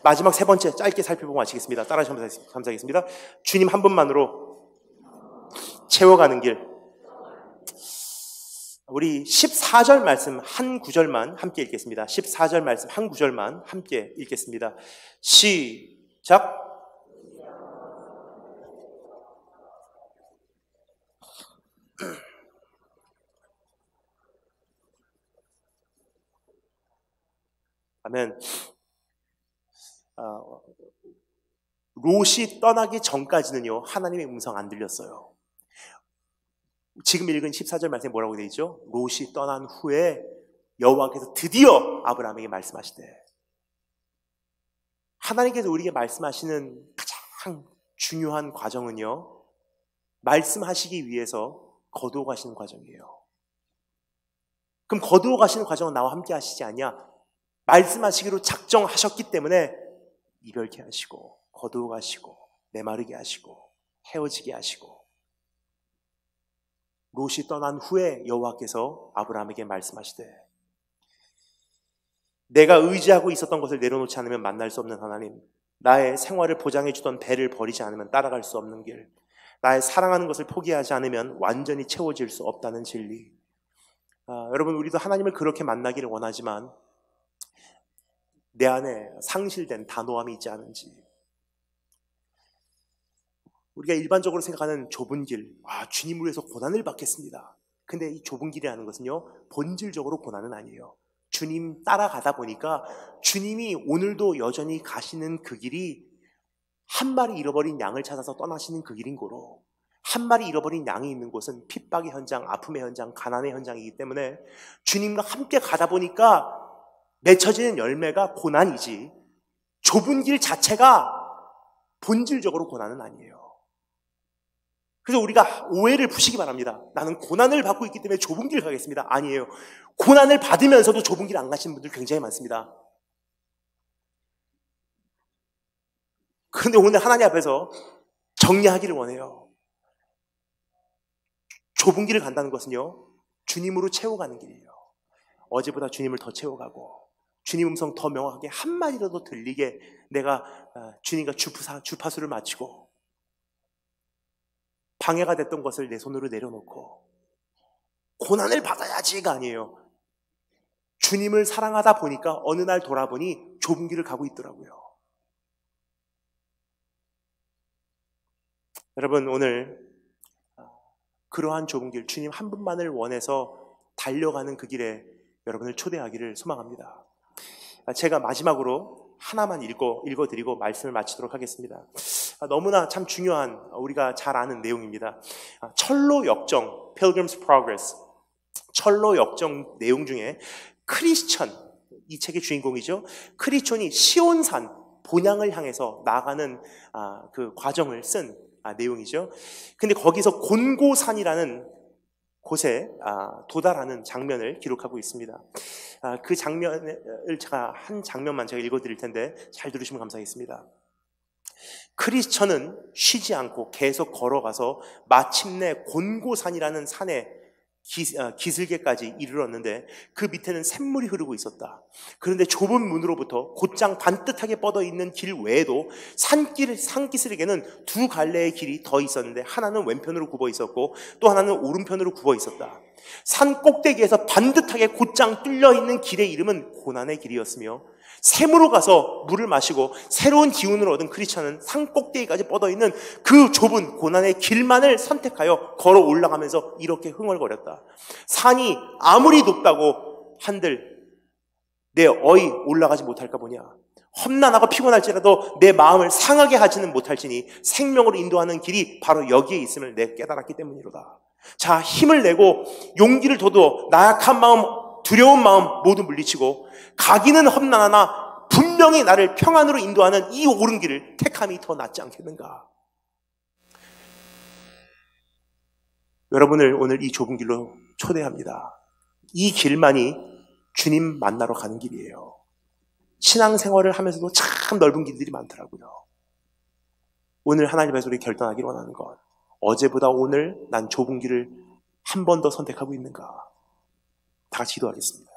Speaker 1: 마지막 세 번째 짧게 살펴보고 마치겠습니다. 따라하시면 감사하겠습니다. 주님 한 분만으로 채워가는 길. 우리 14절 말씀 한 구절만 함께 읽겠습니다. 14절 말씀 한 구절만 함께 읽겠습니다. 시작. 하면 롯이 떠나기 전까지는요, 하나님의 음성 안 들렸어요. 지금 읽은 14절 말씀에 뭐라고 되어 있죠? 롯이 떠난 후에 여호와께서 드디어 아브라함에게 말씀하시되, 하나님께서 우리에게 말씀하시는 가장 중요한 과정은요, 말씀하시기 위해서 거두어 가시는 과정이에요. 그럼 거두어 가시는 과정은 나와 함께 하시지 않냐? 말씀하시기로 작정하셨기 때문에 이별케 하시고 거두어 가시고 메마르게 하시고 헤어지게 하시고, 롯이 떠난 후에 여호와께서 아브라함에게 말씀하시되, 내가 의지하고 있었던 것을 내려놓지 않으면 만날 수 없는 하나님, 나의 생활을 보장해 주던 배를 버리지 않으면 따라갈 수 없는 길, 나의 사랑하는 것을 포기하지 않으면 완전히 채워질 수 없다는 진리. 여러분, 우리도 하나님을 그렇게 만나기를 원하지만 내 안에 상실된 단호함이 있지 않은지, 우리가 일반적으로 생각하는 좁은 길, 주님을 위해서 고난을 받겠습니다. 근데 이 좁은 길이라는 것은요, 본질적으로 고난은 아니에요. 주님 따라가다 보니까 주님이 오늘도 여전히 가시는 그 길이 한 마리 잃어버린 양을 찾아서 떠나시는 그 길인 거로, 한 마리 잃어버린 양이 있는 곳은 핍박의 현장, 아픔의 현장, 가난의 현장이기 때문에 주님과 함께 가다 보니까 맺혀지는 열매가 고난이지, 좁은 길 자체가 본질적으로 고난은 아니에요. 그래서 우리가 오해를 푸시기 바랍니다. 나는 고난을 받고 있기 때문에 좁은 길 가겠습니다. 아니에요. 고난을 받으면서도 좁은 길 안 가시는 분들 굉장히 많습니다. 그런데 오늘 하나님 앞에서 정리하기를 원해요. 좁은 길을 간다는 것은요, 주님으로 채워가는 길이에요. 어제보다 주님을 더 채워가고 주님 음성 더 명확하게 한마디라도 들리게 내가 주님과 주파수를 맞추고 방해가 됐던 것을 내 손으로 내려놓고 고난을 받아야지가 아니에요. 주님을 사랑하다 보니까 어느 날 돌아보니 좁은 길을 가고 있더라고요. 여러분, 오늘 그러한 좁은 길, 주님 한 분만을 원해서 달려가는 그 길에 여러분을 초대하기를 소망합니다. 제가 마지막으로 하나만 읽어드리고 말씀을 마치도록 하겠습니다. 너무나 참 중요한, 우리가 잘 아는 내용입니다. 철로 역정, Pilgrim's Progress, 철로 역정 내용 중에 크리스천, 이 책의 주인공이죠. 크리스천이 시온산, 본향을 향해서 나아가는 그 과정을 쓴 내용이죠. 근데 거기서 곤고산이라는 곳에 도달하는 장면을 기록하고 있습니다. 그 장면을 제가 한 장면만 제가 읽어드릴 텐데 잘 들으시면 감사하겠습니다. 크리스천은 쉬지 않고 계속 걸어가서 마침내 곤고산이라는 산에 기슭에까지 이르렀는데 그 밑에는 샘물이 흐르고 있었다. 그런데 좁은 문으로부터 곧장 반듯하게 뻗어 있는 길 외에도 산기슭에는 두 갈래의 길이 더 있었는데 하나는 왼편으로 굽어 있었고 또 하나는 오른편으로 굽어 있었다. 산 꼭대기에서 반듯하게 곧장 뚫려 있는 길의 이름은 고난의 길이었으며 샘으로 가서 물을 마시고 새로운 기운을 얻은 크리스천은 산 꼭대기까지 뻗어있는 그 좁은 고난의 길만을 선택하여 걸어 올라가면서 이렇게 흥얼거렸다. 산이 아무리 높다고 한들 내 어이 올라가지 못할까 보냐. 험난하고 피곤할지라도 내 마음을 상하게 하지는 못할지니 생명으로 인도하는 길이 바로 여기에 있음을 내 깨달았기 때문이로다. 자, 힘을 내고 용기를 돋워 나약한 마음, 두려운 마음 모두 물리치고 가기는 험난하나 분명히 나를 평안으로 인도하는 이 옳은 길을 택함이 더 낫지 않겠는가. 여러분을 오늘 이 좁은 길로 초대합니다. 이 길만이 주님 만나러 가는 길이에요. 신앙생활을 하면서도 참 넓은 길들이 많더라고요. 오늘 하나님 앞에서 우리 결단하기를 원하는 것, 어제보다 오늘 난 좁은 길을 한 번 더 선택하고 있는가. 다 같이 기도하겠습니다.